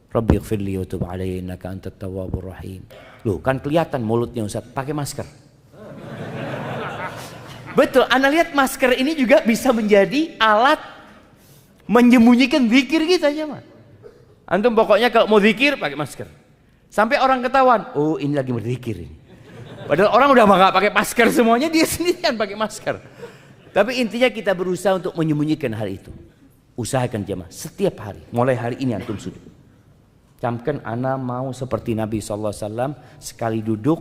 Rabbi ighfirli wa tub alayya innaka antat tawwabur rahim. Loh, kan kelihatan mulutnya Ustaz, pakai masker. Betul, Anda lihat masker ini juga bisa menjadi alat menyembunyikan zikir kita aja, Mas. Antum pokoknya kalau mau zikir pakai masker. Sampai orang ketahuan, oh ini lagi berzikir ini. Padahal orang udah nggak pakai masker semuanya, dia sendirian pakai masker. Tapi intinya kita berusaha untuk menyembunyikan hal itu. Usahakan jemaah setiap hari, mulai hari ini antum sudah. Camkan ana mau seperti Nabi SAW, sekali duduk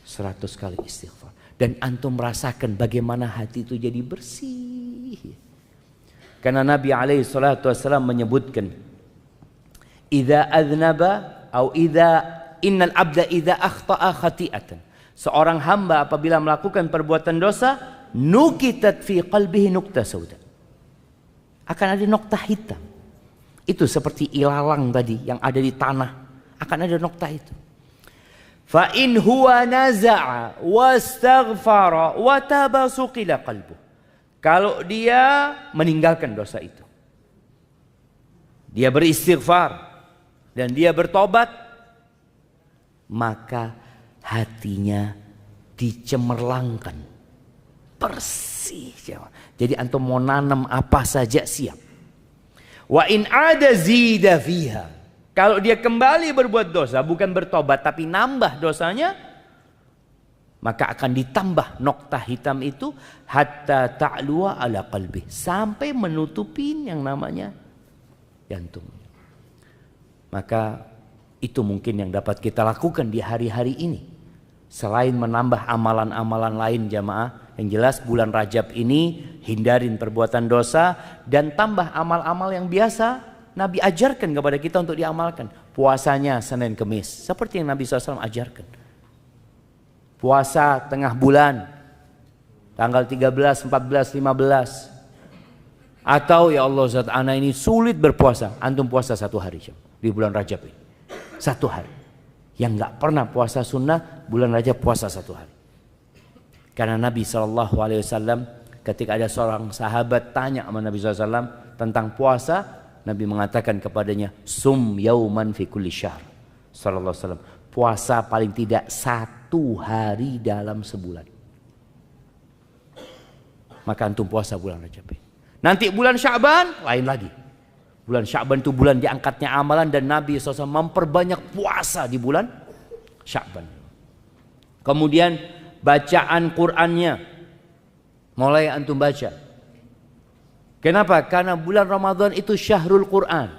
100 kali istighfar. Dan antum merasakan bagaimana hati itu jadi bersih. Karena Nabi SAW menyebutkan, idza adznaba atau innal abda idza akhta'a khati'atan. Seorang hamba apabila melakukan perbuatan dosa, nukitat fi qalbihi nuqta sauda. Akan ada nokta hitam. Itu seperti ilalang tadi yang ada di tanah, akan ada nokta itu. Fa in huwa naza'a wastaghfara wa taba suqila qalbu. Kalau dia meninggalkan dosa itu, dia beristighfar dan dia bertobat, maka hatinya dicemerlangkan, bersih. Jadi antum mau nanam apa saja siap. Wa in ada zida fiha. Kalau dia kembali berbuat dosa, bukan bertobat tapi nambah dosanya, maka akan ditambah nokta hitam itu hatta ta'luwa ala qalbi, sampai menutupin yang namanya jantung. Maka itu mungkin yang dapat kita lakukan di hari-hari ini. Selain menambah amalan-amalan lain jamaah, yang jelas bulan Rajab ini hindarin perbuatan dosa dan tambah amal-amal yang biasa Nabi ajarkan kepada kita untuk diamalkan. Puasanya Senin Kemis seperti yang Nabi SAW ajarkan. Puasa tengah bulan tanggal 13, 14, 15. Atau ya Allah Zat ana ini sulit berpuasa, antum puasa 1 hari di bulan Rajab ini. 1 hari. Yang nggak pernah puasa sunnah bulan Rajab puasa 1 hari. Karena Nabi SAW ketika ada seorang sahabat tanya sama Nabi SAW tentang puasa, Nabi mengatakan kepadanya, sum yauman fi kulli syahr. SAW, puasa paling tidak 1 hari dalam sebulan. Maka antum puasa bulan Rajab. Nanti bulan Sya'ban lain lagi. Bulan Sya'ban itu bulan diangkatnya amalan dan Nabi SAW memperbanyak puasa di bulan Sya'ban. Kemudian bacaan Qur'annya mulai antum baca. Kenapa? Karena bulan Ramadan itu syahrul Qur'an.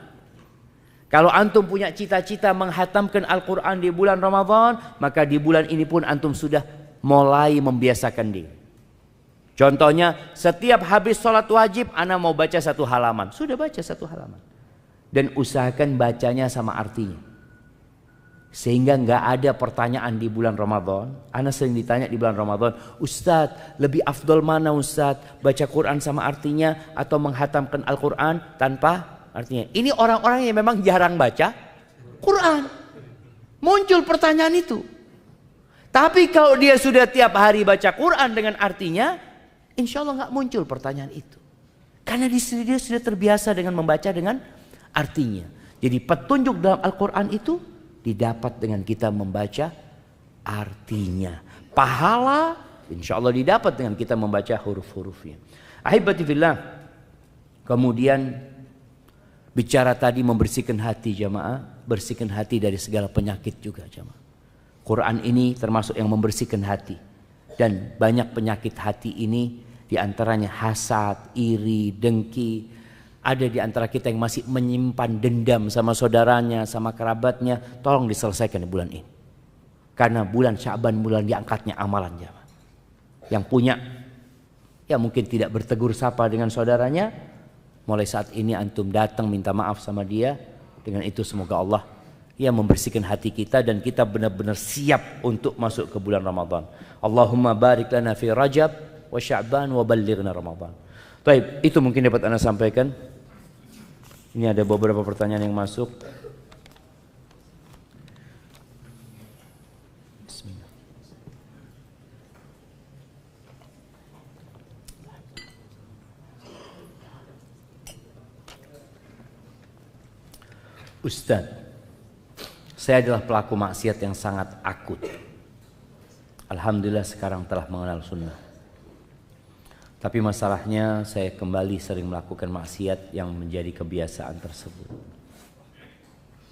Kalau antum punya cita-cita menghatamkan Al-Quran di bulan Ramadan, maka di bulan ini pun antum sudah mulai membiasakan diri. Contohnya, setiap habis sholat wajib, ana mau baca 1 halaman. Sudah baca 1 halaman. Dan usahakan bacanya sama artinya. Sehingga nggak ada pertanyaan di bulan Ramadan. Ana sering ditanya di bulan Ramadan, Ustadz, lebih afdol mana Ustadz? Baca Quran sama artinya atau menghatamkan Al-Quran tanpa artinya? Ini orang-orang yang memang jarang baca Quran. Muncul pertanyaan itu. Tapi kalau dia sudah tiap hari baca Quran dengan artinya, insya Allah nggak muncul pertanyaan itu. Karena dia sudah terbiasa dengan membaca dengan artinya. Jadi petunjuk dalam Al-Quran itu didapat dengan kita membaca artinya. Pahala insya Allah didapat dengan kita membaca huruf-hurufnya. Ahibati fillah. Kemudian bicara tadi membersihkan hati jamaah. Bersihkan hati dari segala penyakit juga jamaah. Quran ini termasuk yang membersihkan hati. Dan banyak penyakit hati ini diantaranya hasad, iri, dengki. Ada di antara kita yang masih menyimpan dendam sama saudaranya, sama kerabatnya. Tolong diselesaikan di bulan ini. Karena bulan Sya'ban bulan diangkatnya amalan jamaah. Yang punya ya mungkin tidak bertegur sapa dengan saudaranya. Mulai saat ini antum datang minta maaf sama dia. Dengan itu semoga Allah ya membersihkan hati kita dan kita benar-benar siap untuk masuk ke bulan Ramadan. Allahumma barik lana fi Rajab wa Sya'ban wa ballighna Ramadan. Baik, itu mungkin dapat Anda sampaikan. Ini ada beberapa pertanyaan yang masuk. Bismillah. Ustaz, saya adalah pelaku maksiat yang sangat akut. Alhamdulillah sekarang telah mengenal sunnah. Tapi masalahnya saya kembali sering melakukan maksiat yang menjadi kebiasaan tersebut.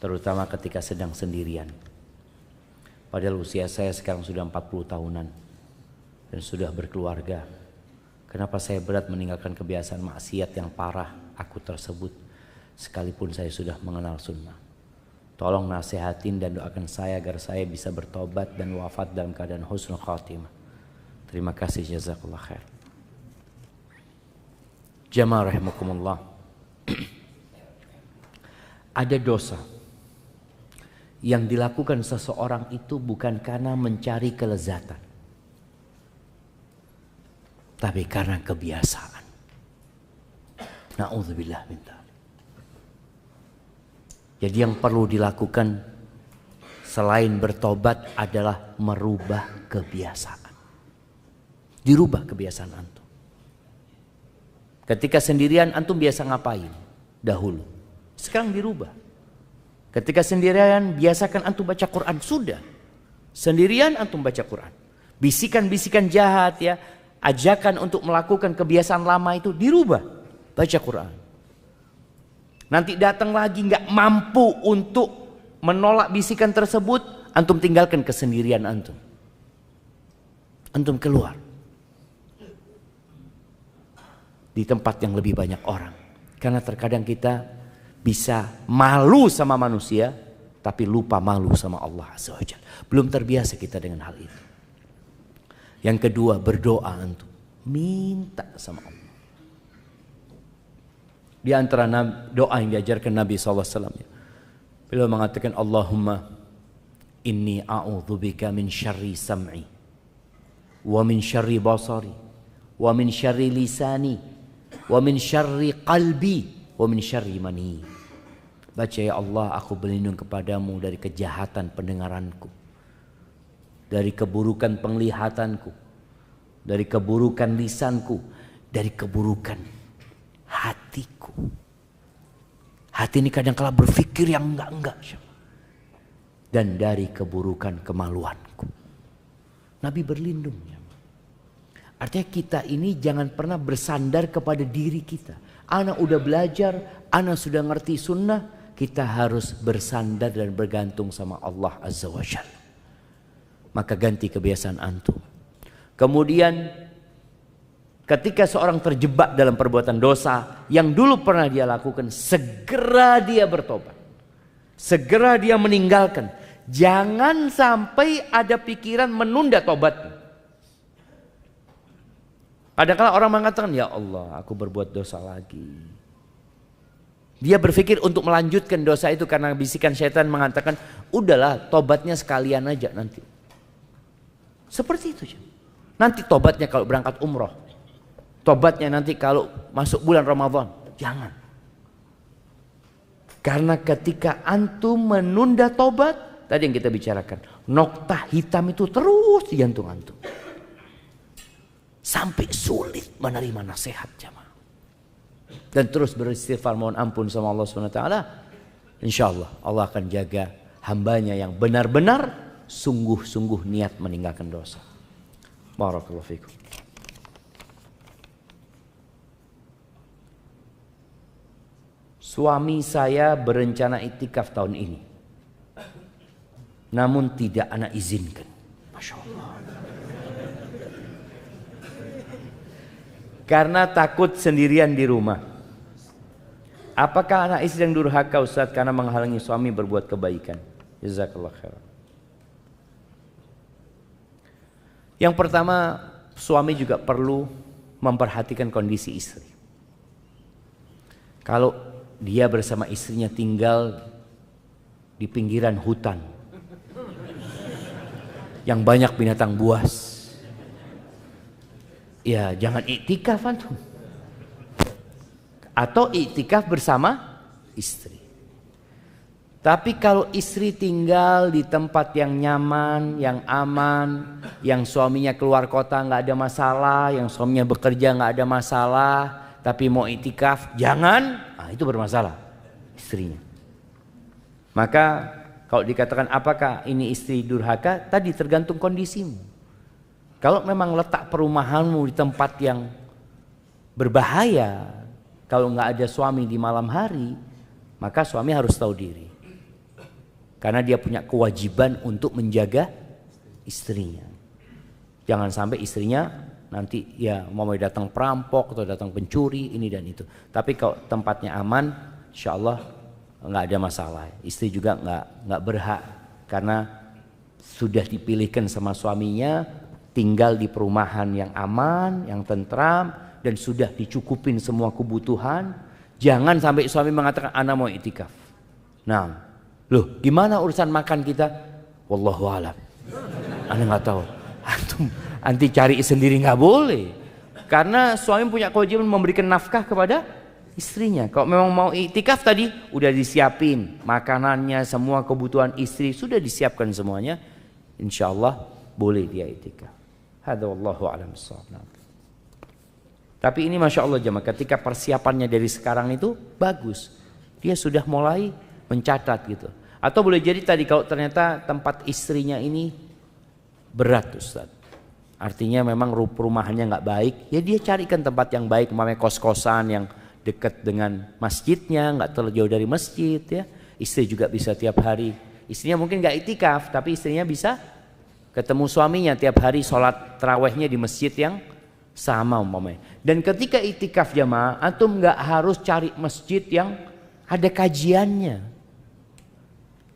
Terutama ketika sedang sendirian. Padahal usia saya sekarang sudah 40 tahunan. Dan sudah berkeluarga. Kenapa saya berat meninggalkan kebiasaan maksiat yang parah akut tersebut. Sekalipun saya sudah mengenal sunnah. Tolong nasihatin dan doakan saya agar saya bisa bertobat dan wafat dalam keadaan husnul khatimah. Terima kasih, jazakallah khair. Jamaah rahimakumullah. Ada dosa yang dilakukan seseorang itu bukan karena mencari kelezatan, tapi karena kebiasaan. Na'udzubillah min dzalik. Jadi yang perlu dilakukan selain bertobat adalah merubah kebiasaan. Dirubah kebiasaan antum. Ketika sendirian antum biasa ngapain? Dahulu. Sekarang dirubah. Ketika sendirian biasakan antum baca Quran. Sudah. Sendirian antum baca Quran. Bisikan-bisikan jahat ya. Ajakan untuk melakukan kebiasaan lama itu dirubah. Baca Quran. Nanti datang lagi nggak mampu untuk menolak bisikan tersebut. Antum tinggalkan kesendirian antum. Antum keluar. Di tempat yang lebih banyak orang. Karena terkadang kita bisa malu sama manusia, tapi lupa malu sama Allah Azza wa Jalla. Belum terbiasa kita dengan hal itu. Yang kedua, berdoa antum. Minta sama Allah. Di antara doa yang diajarkan Nabi SAW. Beliau mengatakan, Allahumma inni a'udzubika min syarri sam'i. Wa min syarri basari. Wa min syarri lisani. Wa min syarri qalbi wa min syarri mani. Baca, ya Allah, aku berlindung kepadamu dari kejahatan pendengaranku, dari keburukan penglihatanku, dari keburukan lisanku, dari keburukan hatiku. Hati ini kadang-kala berpikir yang enggak-enggak. Dan dari keburukan kemaluanku. Nabi berlindung. Artinya kita ini jangan pernah bersandar kepada diri kita. Ana udah belajar, ana sudah ngerti sunnah. Kita harus bersandar dan bergantung sama Allah Azza wa Jalla. Maka ganti kebiasaan antum. Kemudian ketika seorang terjebak dalam perbuatan dosa yang dulu pernah dia lakukan, segera dia bertobat. Segera dia meninggalkan. Jangan sampai ada pikiran menunda tobatnya. Kadang-kadang orang mengatakan, ya Allah, aku berbuat dosa lagi. Dia berpikir untuk melanjutkan dosa itu karena bisikan syaitan mengatakan, udahlah tobatnya sekalian aja nanti. Seperti itu. Nanti tobatnya kalau berangkat umroh. Tobatnya nanti kalau masuk bulan Ramadan. Jangan. Karena ketika antum menunda tobat, tadi yang kita bicarakan, noktah hitam itu terus di jantung antum. Sampai sulit menerima nasihat jamaah. Dan terus beristighfar mohon ampun sama Allah SWT. Insya Allah Allah akan jaga hambanya yang benar-benar sungguh-sungguh niat meninggalkan dosa. Barakallahu fikum. Suami saya berencana iktikaf tahun ini, namun tidak ana izinkan. Masya Allah. Karena takut sendirian di rumah. Apakah anak istri yang durhaka Ustaz karena menghalangi suami berbuat kebaikan? Jazakallah khair. Yang pertama, suami juga perlu memperhatikan kondisi istri. Kalau dia bersama istrinya tinggal di pinggiran hutan yang banyak binatang buas, ya jangan iktikaf antum. Atau iktikaf bersama istri. Tapi kalau istri tinggal di tempat yang nyaman, yang aman, yang suaminya keluar kota nggak ada masalah, yang suaminya bekerja nggak ada masalah, tapi mau iktikaf jangan, itu bermasalah istrinya. Maka kalau dikatakan apakah ini istri durhaka, tadi tergantung kondisimu. Kalau memang letak perumahanmu di tempat yang berbahaya, kalau nggak ada suami di malam hari, maka suami harus tahu diri. Karena dia punya kewajiban untuk menjaga istrinya. Jangan sampai istrinya nanti ya mau datang perampok atau datang pencuri ini dan itu. Tapi kalau tempatnya aman, insya Allah nggak ada masalah. Istri juga nggak berhak karena sudah dipilihkan sama suaminya tinggal di perumahan yang aman, yang tentram dan sudah dicukupin semua kebutuhan. Jangan sampai suami mengatakan ana mau iktikaf. Nah, loh gimana urusan makan kita? Wallahu a'lam. Ana nggak tahu. Anti cari sendiri nggak boleh, karena suami punya kewajiban memberikan nafkah kepada istrinya. Kalau memang mau iktikaf tadi udah disiapin makanannya, semua kebutuhan istri sudah disiapkan semuanya, insya Allah boleh dia iktikaf. Hada wallahu a'lam bissawab. Tapi ini masya Allah jemaah, ketika persiapannya dari sekarang itu bagus, dia sudah mulai mencatat gitu. Atau boleh jadi tadi kalau ternyata tempat istrinya ini berat Ustaz, artinya memang perumahannya nggak baik, ya dia carikan tempat yang baik, umpamanya kos-kosan yang dekat dengan masjidnya, nggak terlalu jauh dari masjid ya. Istri juga bisa tiap hari, istrinya mungkin nggak iktikaf, tapi istrinya bisa ketemu suaminya tiap hari, sholat tarawehnya di masjid yang sama umpamanya. Dan ketika iktikaf jamaah, antum nggak harus cari masjid yang ada kajiannya.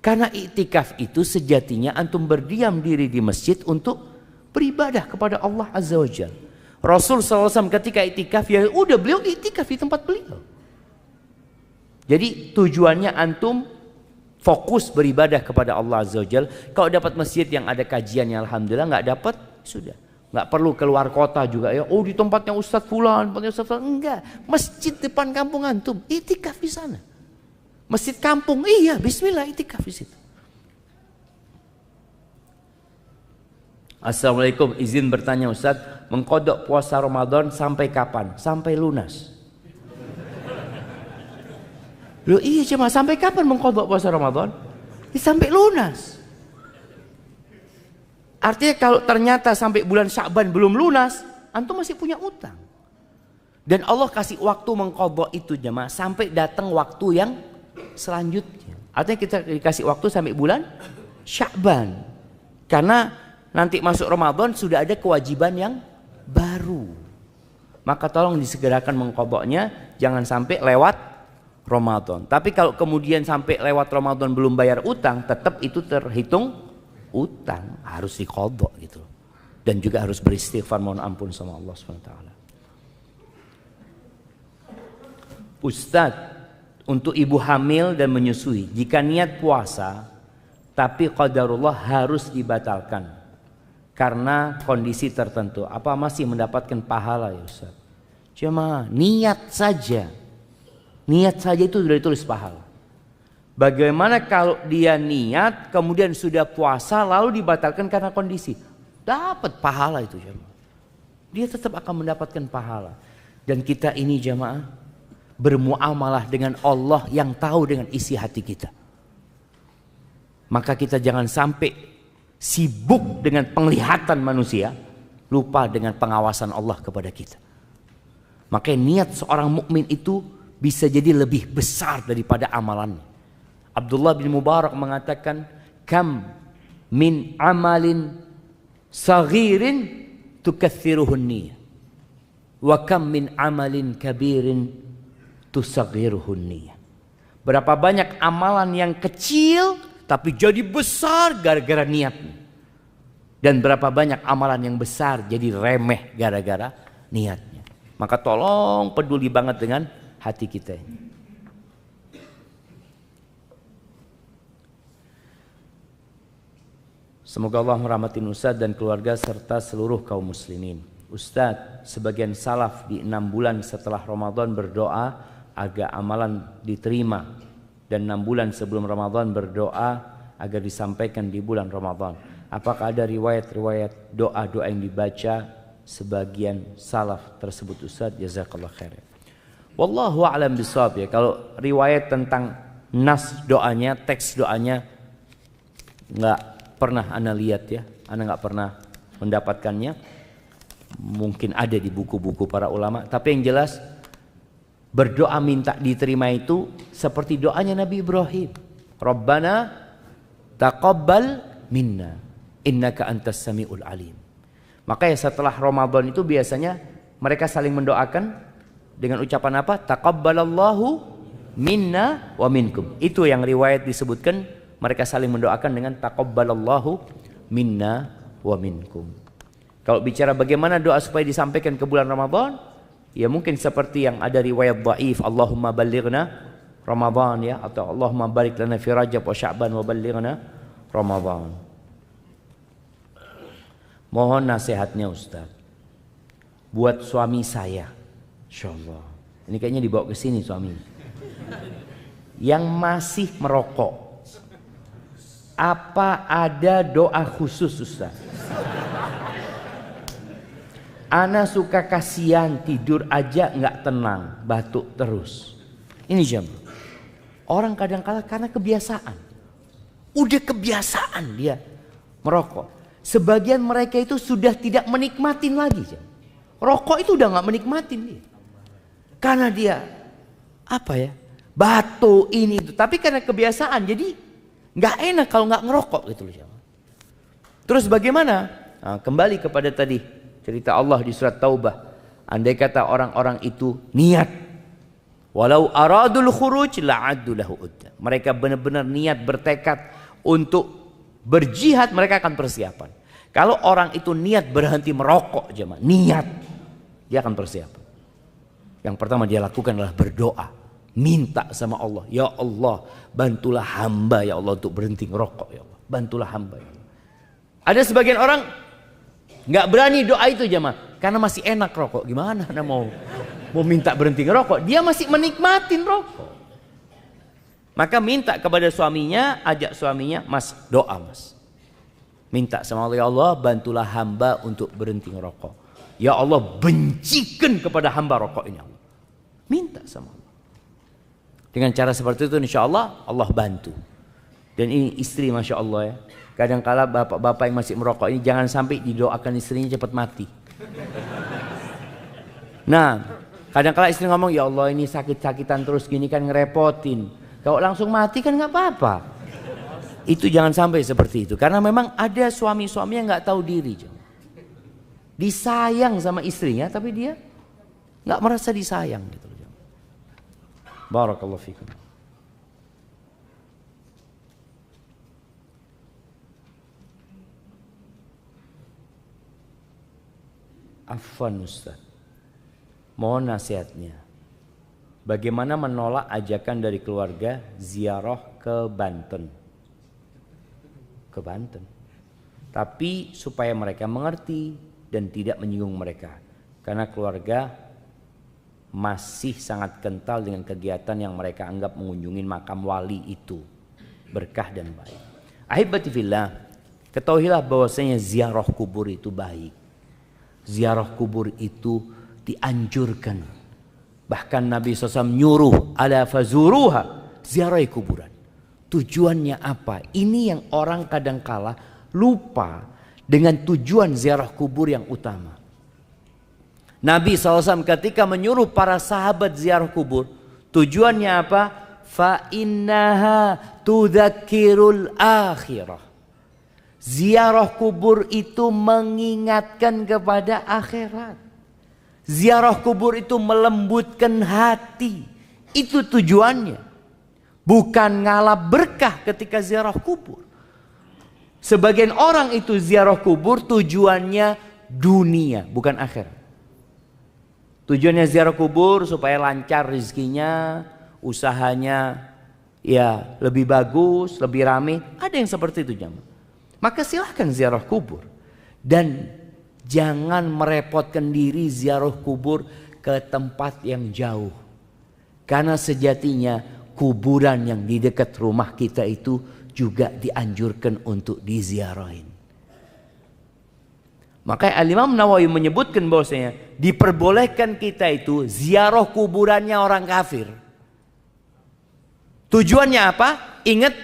Karena iktikaf itu sejatinya antum berdiam diri di masjid untuk beribadah kepada Allah Azza wa Jalla. Rasul SAW ketika iktikaf ya udah beliau iktikaf di tempat beliau. Jadi tujuannya antum fokus beribadah kepada Allah Azza wa Jalla. Kalau dapat masjid yang ada kajiannya alhamdulillah, nggak dapat sudah. Nggak perlu keluar kota juga ya. Oh di tempatnya Ustadz Fulan, tempatnya Ustadz Fulan. Enggak, masjid depan kampung antum, iktikaf di sana. Masjid kampung, iya bismillah iktikaf di situ. Assalamualaikum, izin bertanya Ustadz, mengkodok puasa Ramadan sampai kapan? Sampai lunas. Loh iya cuma sampai kapan mengkodok puasa Ramadan? Ya, sampai lunas. Artinya kalau ternyata sampai bulan Sya'ban belum lunas, antum masih punya utang. Dan Allah kasih waktu mengkodok itu jemaah sampai datang waktu yang selanjutnya. Artinya kita dikasih waktu sampai bulan Sya'ban. Karena nanti masuk Ramadan sudah ada kewajiban yang baru. Maka tolong disegerakan mengkodoknya, jangan sampai lewat Ramadan. Tapi kalau kemudian sampai lewat Ramadan belum bayar utang, tetap itu terhitung utang, harus dikodok gitu. Dan juga harus beristighfar mohon ampun sama Allah SWT. Ustadz, untuk ibu hamil dan menyusui, jika niat puasa tapi qadarullah harus dibatalkan karena kondisi tertentu, apa masih mendapatkan pahala ya Ustaz? Cuma niat saja itu sudah ditulis pahala. Bagaimana kalau dia niat kemudian sudah puasa lalu dibatalkan karena kondisi? Dapat pahala itu jemaah. Dia tetap akan mendapatkan pahala. Dan kita ini jemaah bermuamalah dengan Allah yang tahu dengan isi hati kita. Maka kita jangan sampai sibuk dengan penglihatan manusia, lupa dengan pengawasan Allah kepada kita. Makanya niat seorang mukmin itu bisa jadi lebih besar daripada amalannya. Abdullah bin Mubarak mengatakan, kam min amalin saghirin tukatsiruhun niyah, wa kam min amalin kabirin tusaghiruhun niyah. Berapa banyak amalan yang kecil tapi jadi besar gara-gara niatnya. Dan berapa banyak amalan yang besar jadi remeh gara-gara niatnya. Maka tolong peduli banget dengan hati kita ini. Semoga Allah merahmati Ustadz dan keluarga serta seluruh kaum muslimin. Ustadz, sebagian salaf di 6 bulan setelah Ramadan berdoa agar amalan diterima. Dan 6 bulan sebelum Ramadan berdoa agar disampaikan di bulan Ramadan. Apakah ada riwayat-riwayat doa-doa yang dibaca sebagian salaf tersebut Ustadz? Jazakallah khair. Wallahu a'lam bishawab ya. Kalau riwayat tentang nas doanya, teks doanya nggak pernah ana lihat ya, ana nggak pernah mendapatkannya. Mungkin ada di buku-buku para ulama, tapi yang jelas berdoa minta diterima itu seperti doanya Nabi Ibrahim. Rabbana taqabbal minna innaka antas samiul alim. Makanya setelah Ramadan itu biasanya mereka saling mendoakan dengan ucapan apa? Taqabbalallahu minna wa minkum. Itu yang riwayat disebutkan. Mereka saling mendoakan dengan taqabbalallahu minna wa minkum. Kalau bicara bagaimana doa supaya disampaikan ke bulan Ramadan, ya mungkin seperti yang ada riwayat dhaif, Allahumma ballighna Ramadan ya, atau Allahumma barik lana fi Rajab wa Sya'ban wa ballighna Ramadan. Mohon nasihatnya Ustaz buat suami saya. Insyaallah. Ini kayaknya dibawa ke sini suami. Yang masih merokok. Apa ada doa khusus Ustaz? Ana suka kasihan, tidur aja nggak tenang, batuk terus. Ini jam. Orang kadang-kala karena kebiasaan. Udah kebiasaan dia merokok. Sebagian mereka itu sudah tidak menikmatin lagi jam. Rokok itu udah nggak menikmatin dia. Karena dia apa ya? Batuk ini itu. Tapi karena kebiasaan jadi nggak enak kalau nggak ngerokok gitu loh. Terus bagaimana? Nah, kembali kepada tadi cerita Allah di surat Taubah. Andai kata orang-orang itu niat, walau aradul khuruj la'addu lahu udda. Mereka benar-benar niat bertekad untuk berjihad, mereka akan persiapan. Kalau orang itu niat berhenti merokok, jemaah, niat, dia akan persiapan. Yang pertama dia lakukan adalah berdoa. Minta sama Allah, ya Allah bantulah hamba ya Allah untuk berhenti ngerokok ya Allah, bantulah hamba ya Allah. Ada sebagian orang nggak berani doa itu jemaah karena masih enak rokok. Gimana anda mau minta berhenti ngerokok, dia masih menikmatin rokok. Maka minta kepada suaminya, ajak suaminya, mas doa mas, minta sama Allah, ya Allah bantulah hamba untuk berhenti ngerokok, ya Allah bencikan kepada hamba rokok ini Allah. Minta sama Allah. Dengan cara seperti itu insya Allah Allah bantu. Dan ini istri masya Allah ya. Kadang-kala bapak-bapak yang masih merokok ini jangan sampai didoakan istrinya cepat mati. Nah kadang-kala istri ngomong, ya Allah ini sakit-sakitan terus gini kan ngerepotin. Kalau langsung mati kan nggak apa-apa. Itu jangan sampai seperti itu. Karena memang ada suami-suami yang nggak tahu diri. Disayang sama istrinya tapi dia nggak merasa disayang gitu. Barakallahu fikum. Afwan Ustaz, mohon nasihatnya. Bagaimana menolak ajakan dari keluarga ziarah ke Banten? Ke Banten. Tapi supaya mereka mengerti dan tidak menyinggung mereka. Karena keluarga masih sangat kental dengan kegiatan yang mereka anggap mengunjungi makam wali itu berkah dan baik. Ahibati fillah, ketahuilah bahwasanya ziarah kubur itu baik. Ziarah kubur itu dianjurkan. Bahkan Nabi SAW nyuruh ala fazuruha, ziarah kuburan. Tujuannya apa? Ini yang orang kadangkala lupa dengan tujuan ziarah kubur yang utama. Nabi SAW ketika menyuruh para sahabat ziarah kubur, tujuannya apa? Fa innaha tudzakirul akhirah. Ziarah kubur itu mengingatkan kepada akhirat. Ziarah kubur itu melembutkan hati. Itu tujuannya. Bukan ngalap berkah ketika ziarah kubur. Sebagian orang itu ziarah kubur tujuannya dunia, bukan akhirat. Tujuannya ziarah kubur supaya lancar rezekinya, usahanya ya lebih bagus, lebih ramai. Ada yang seperti itu jemaah. Maka silahkan ziarah kubur. Dan jangan merepotkan diri ziarah kubur ke tempat yang jauh. Karena sejatinya kuburan yang di dekat rumah kita itu juga dianjurkan untuk diziarahin. Maka Al-Imam Nawawi menyebutkan bahwasanya diperbolehkan kita itu ziarah kuburannya orang kafir. Tujuannya apa? Ingat,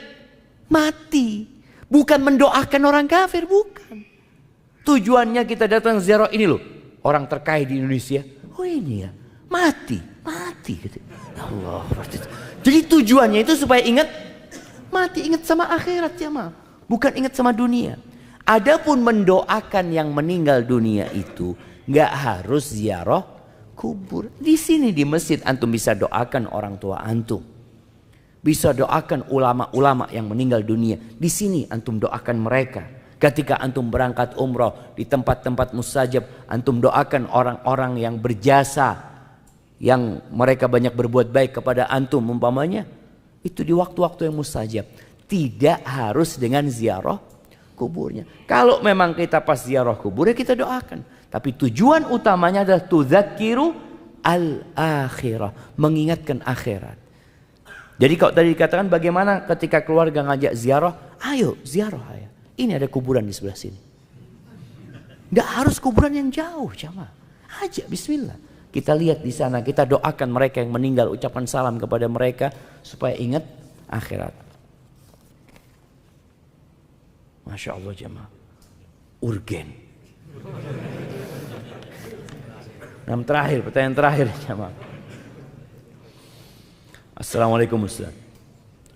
mati. Bukan mendoakan orang kafir, bukan. Tujuannya kita datang ziarah ini loh. Orang terkaya di Indonesia. Oh ini ya, mati. Gitu. Allah. Jadi tujuannya itu supaya ingat mati, ingat sama akhirat ya ma. Bukan ingat sama dunia. Adapun mendoakan yang meninggal dunia itu nggak harus ziarah kubur. Di sini di masjid antum bisa doakan orang tua antum. Bisa doakan ulama-ulama yang meninggal dunia. Di sini antum doakan mereka. Ketika antum berangkat umroh di tempat-tempat mustajab, antum doakan orang-orang yang berjasa, yang mereka banyak berbuat baik kepada antum umpamanya. Itu di waktu-waktu yang mustajab. Tidak harus dengan ziarah kuburnya. Kalau memang kita pas ziarah kubur ya kita doakan. Tapi tujuan utamanya adalah tudzakiru al-akhirah, mengingatkan akhirat. Jadi kalau tadi dikatakan bagaimana ketika keluarga ngajak ziarah, ayo ziarah ya. Ini ada kuburan di sebelah sini. Gak harus kuburan yang jauh, jamaah. Ajak bismillah. Kita lihat di sana, kita doakan mereka yang meninggal, ucapan salam kepada mereka supaya ingat akhirat. Masya Allah jemaah, urgen. Pertanyaan terakhir jemaah. Assalamualaikum Ustaz.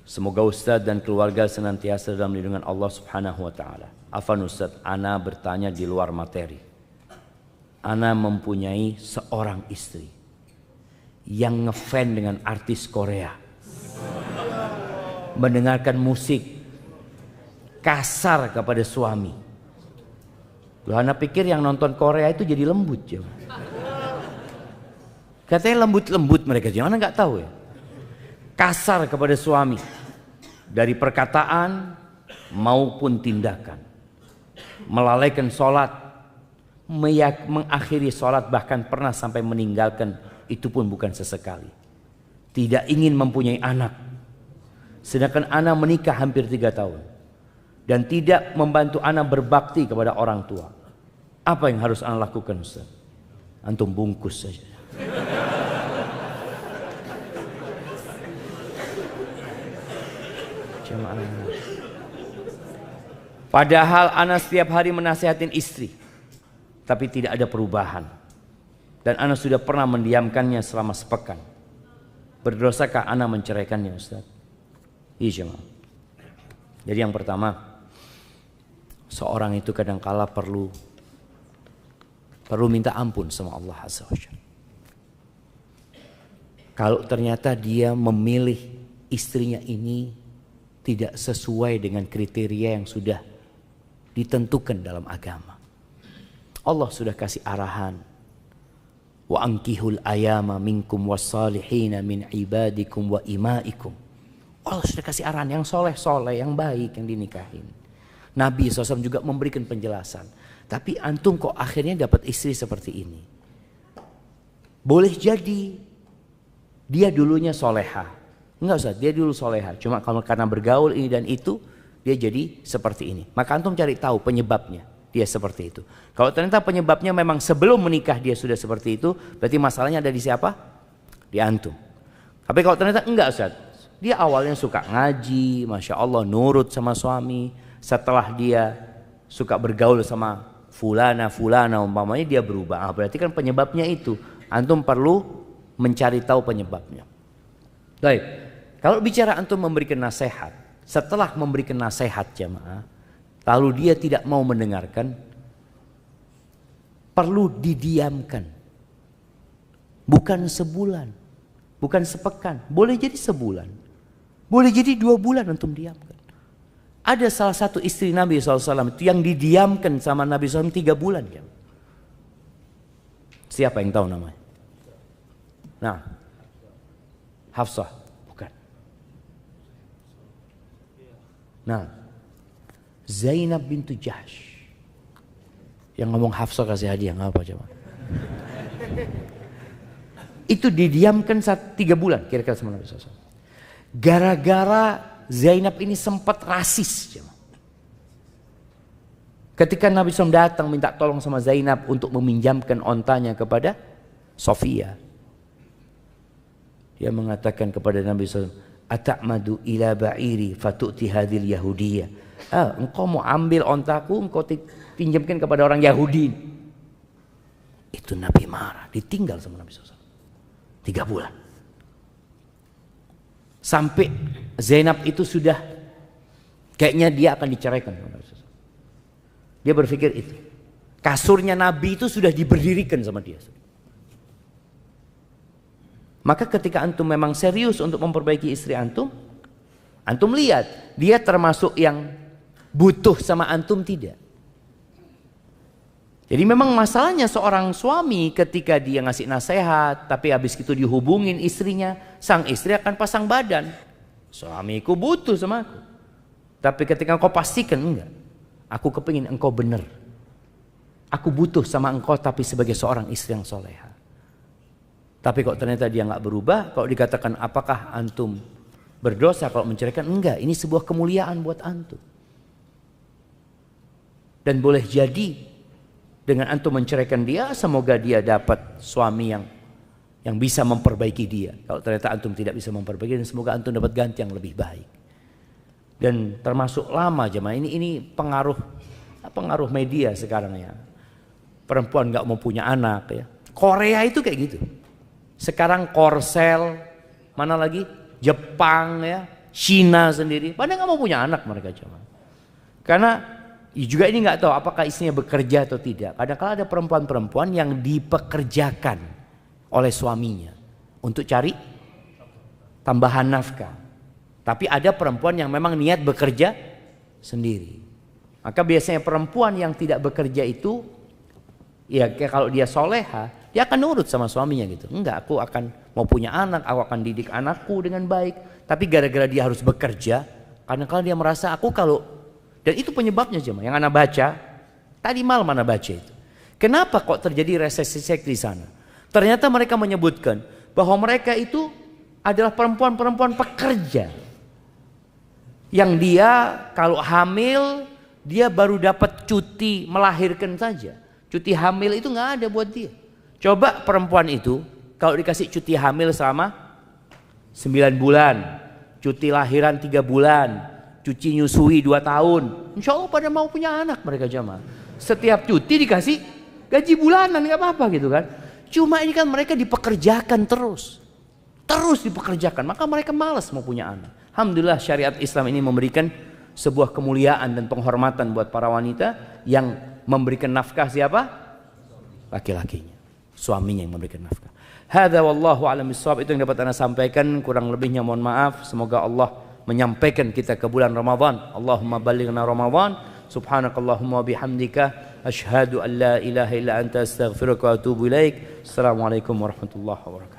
Semoga Ustaz dan keluarga senantiasa dalam lindungan Allah Subhanahu wa taala. Afan Ustaz, ana bertanya di luar materi. Ana mempunyai seorang istri yang ngefans dengan artis Korea. Mendengarkan musik, kasar kepada suami. Loh, ana pikir yang nonton Korea itu jadi lembut ya. Katanya lembut-lembut mereka, jangan nggak tahu ya. Kasar kepada suami dari perkataan maupun tindakan. Melalaikan sholat, mengakhiri sholat, bahkan pernah sampai meninggalkan, itu pun bukan sesekali. Tidak ingin mempunyai anak. Sedangkan anak menikah hampir 3 tahun. Dan tidak membantu anak berbakti kepada orang tua. Apa yang harus anak lakukan Ustaz? Antum bungkus saja. Padahal anak setiap hari menasihatin istri, tapi tidak ada perubahan. Dan anak sudah pernah mendiamkannya selama sepekan. Berdosakah anak menceraikannya Ustaz? Iya jemaah. Jadi yang pertama, seorang itu kadangkala perlu minta ampun sama Allah Azza wa Jalla. Kalau ternyata dia memilih istrinya ini tidak sesuai dengan kriteria yang sudah ditentukan dalam agama. Allah sudah kasih arahan. Wa ankihul ayama minkum wassalihina min ibadikum wa imaikum. Allah sudah kasih arahan yang soleh-soleh, yang baik, yang dinikahin. Nabi SAW juga memberikan penjelasan. Tapi antum kok akhirnya dapat istri seperti ini. Boleh jadi dia dulunya soleha. Enggak usah, dia dulu soleha. Cuma kalau karena bergaul ini dan itu, dia jadi seperti ini. Maka antum cari tahu penyebabnya. Dia seperti itu. Kalau ternyata penyebabnya memang sebelum menikah dia sudah seperti itu, berarti masalahnya ada di siapa? Di antum. Tapi kalau ternyata enggak Ustaz, dia awalnya suka ngaji, Masya Allah nurut sama suami. Setelah dia suka bergaul sama fulana umpamanya dia berubah. Berarti kan penyebabnya itu. Antum perlu mencari tahu penyebabnya. Baik, kalau bicara antum memberikan nasihat, setelah memberikan nasihat jamaah, lalu dia tidak mau mendengarkan, perlu didiamkan. Bukan sebulan, bukan sepekan, boleh jadi sebulan, boleh jadi 2 bulan antum diamkan. Ada salah satu istri Nabi SAW itu yang didiamkan sama Nabi SAW 3 bulan. Ya. Siapa yang tahu namanya? Nah, Hafsah, bukan. Nah, Zainab bintu Jahsh. Yang ngomong Hafsah kasih hadiah nggak apa coba? Itu didiamkan 3 bulan kira-kira sama Nabi SAW. Gara-gara Zainab ini sempat rasis. Ketika Nabi SAW datang minta tolong sama Zainab untuk meminjamkan ontanya kepada Sofia. Dia mengatakan kepada Nabi SAW, "Ata'madu ila ba'iri fatu'ti hadhil Yahudiyah." Engkau mau ambil ontaku, engkau pinjamkan kepada orang Yahudi. Itu Nabi marah, ditinggal sama Nabi SAW 3 bulan. Sampai Zainab itu sudah kayaknya dia akan diceraikan. Dia berpikir itu. Kasurnya Nabi itu sudah diberdirikan sama dia. Maka ketika antum memang serius untuk memperbaiki istri antum, antum lihat dia termasuk yang butuh sama antum tidak. Jadi memang masalahnya seorang suami ketika dia ngasih nasihat, tapi habis itu dihubungin istrinya, sang istri akan pasang badan. Suamiku butuh sama aku. Tapi ketika engkau pastikan enggak, aku kepingin engkau benar. Aku butuh sama engkau tapi sebagai seorang istri yang soleha. Tapi kok ternyata dia nggak berubah, kalau dikatakan apakah antum berdosa kalau menceraikan? Enggak, ini sebuah kemuliaan buat antum. Dan boleh jadi dengan antum menceraikan dia, semoga dia dapat suami yang bisa memperbaiki dia. Kalau ternyata antum tidak bisa memperbaiki, dan semoga antum dapat ganti yang lebih baik. Dan termasuk lama jemaah ini pengaruh media sekarang ya. Perempuan nggak mau punya anak ya. Korea itu kayak gitu. Sekarang Korsel, mana lagi? Jepang ya, Cina sendiri. Padahal nggak mau punya anak mereka cuma. Karena juga ini nggak tahu apakah istrinya bekerja atau tidak. Kadang-kadang ada perempuan-perempuan yang dipekerjakan oleh suaminya untuk cari tambahan nafkah. Tapi ada perempuan yang memang niat bekerja sendiri. Maka biasanya perempuan yang tidak bekerja itu, ya kalau dia soleha, dia akan nurut sama suaminya gitu. Enggak, aku akan mau punya anak, aku akan didik anakku dengan baik. Tapi gara-gara dia harus bekerja, kadang-kadang dia merasa aku kalau, dan itu penyebabnya jemaah. Yang anak baca, tadi malam anak baca itu. Kenapa kok terjadi resesi seks di sana? Ternyata mereka menyebutkan bahwa mereka itu adalah perempuan-perempuan pekerja. Yang dia kalau hamil, dia baru dapat cuti melahirkan saja. Cuti hamil itu nggak ada buat dia. Coba perempuan itu kalau dikasih cuti hamil selama 9 bulan, cuti lahiran 3 bulan, cuci nyusui 2 tahun, insya Allah pada mau punya anak mereka jamaah. Setiap cuti dikasih gaji bulanan nggak apa-apa gitu kan. Cuma ini kan mereka dipekerjakan terus dipekerjakan, maka mereka malas mau punya anak. Alhamdulillah syariat Islam ini memberikan sebuah kemuliaan dan penghormatan buat para wanita yang memberikan nafkah siapa? Laki-lakinya. Suaminya yang memberikan nafkah. Hadza wallahu a'lam bissawab. Itu yang dapat Anda sampaikan, kurang lebihnya mohon maaf. Semoga Allah menyampaikan kita ke bulan Ramadan. Allahumma ballighna Ramadan. Subhanakallahumma bihamdika asyhadu an la ilaha illa anta astaghfiruka wa atubu ilaik. Assalamualaikum warahmatullahi wabarakatuh.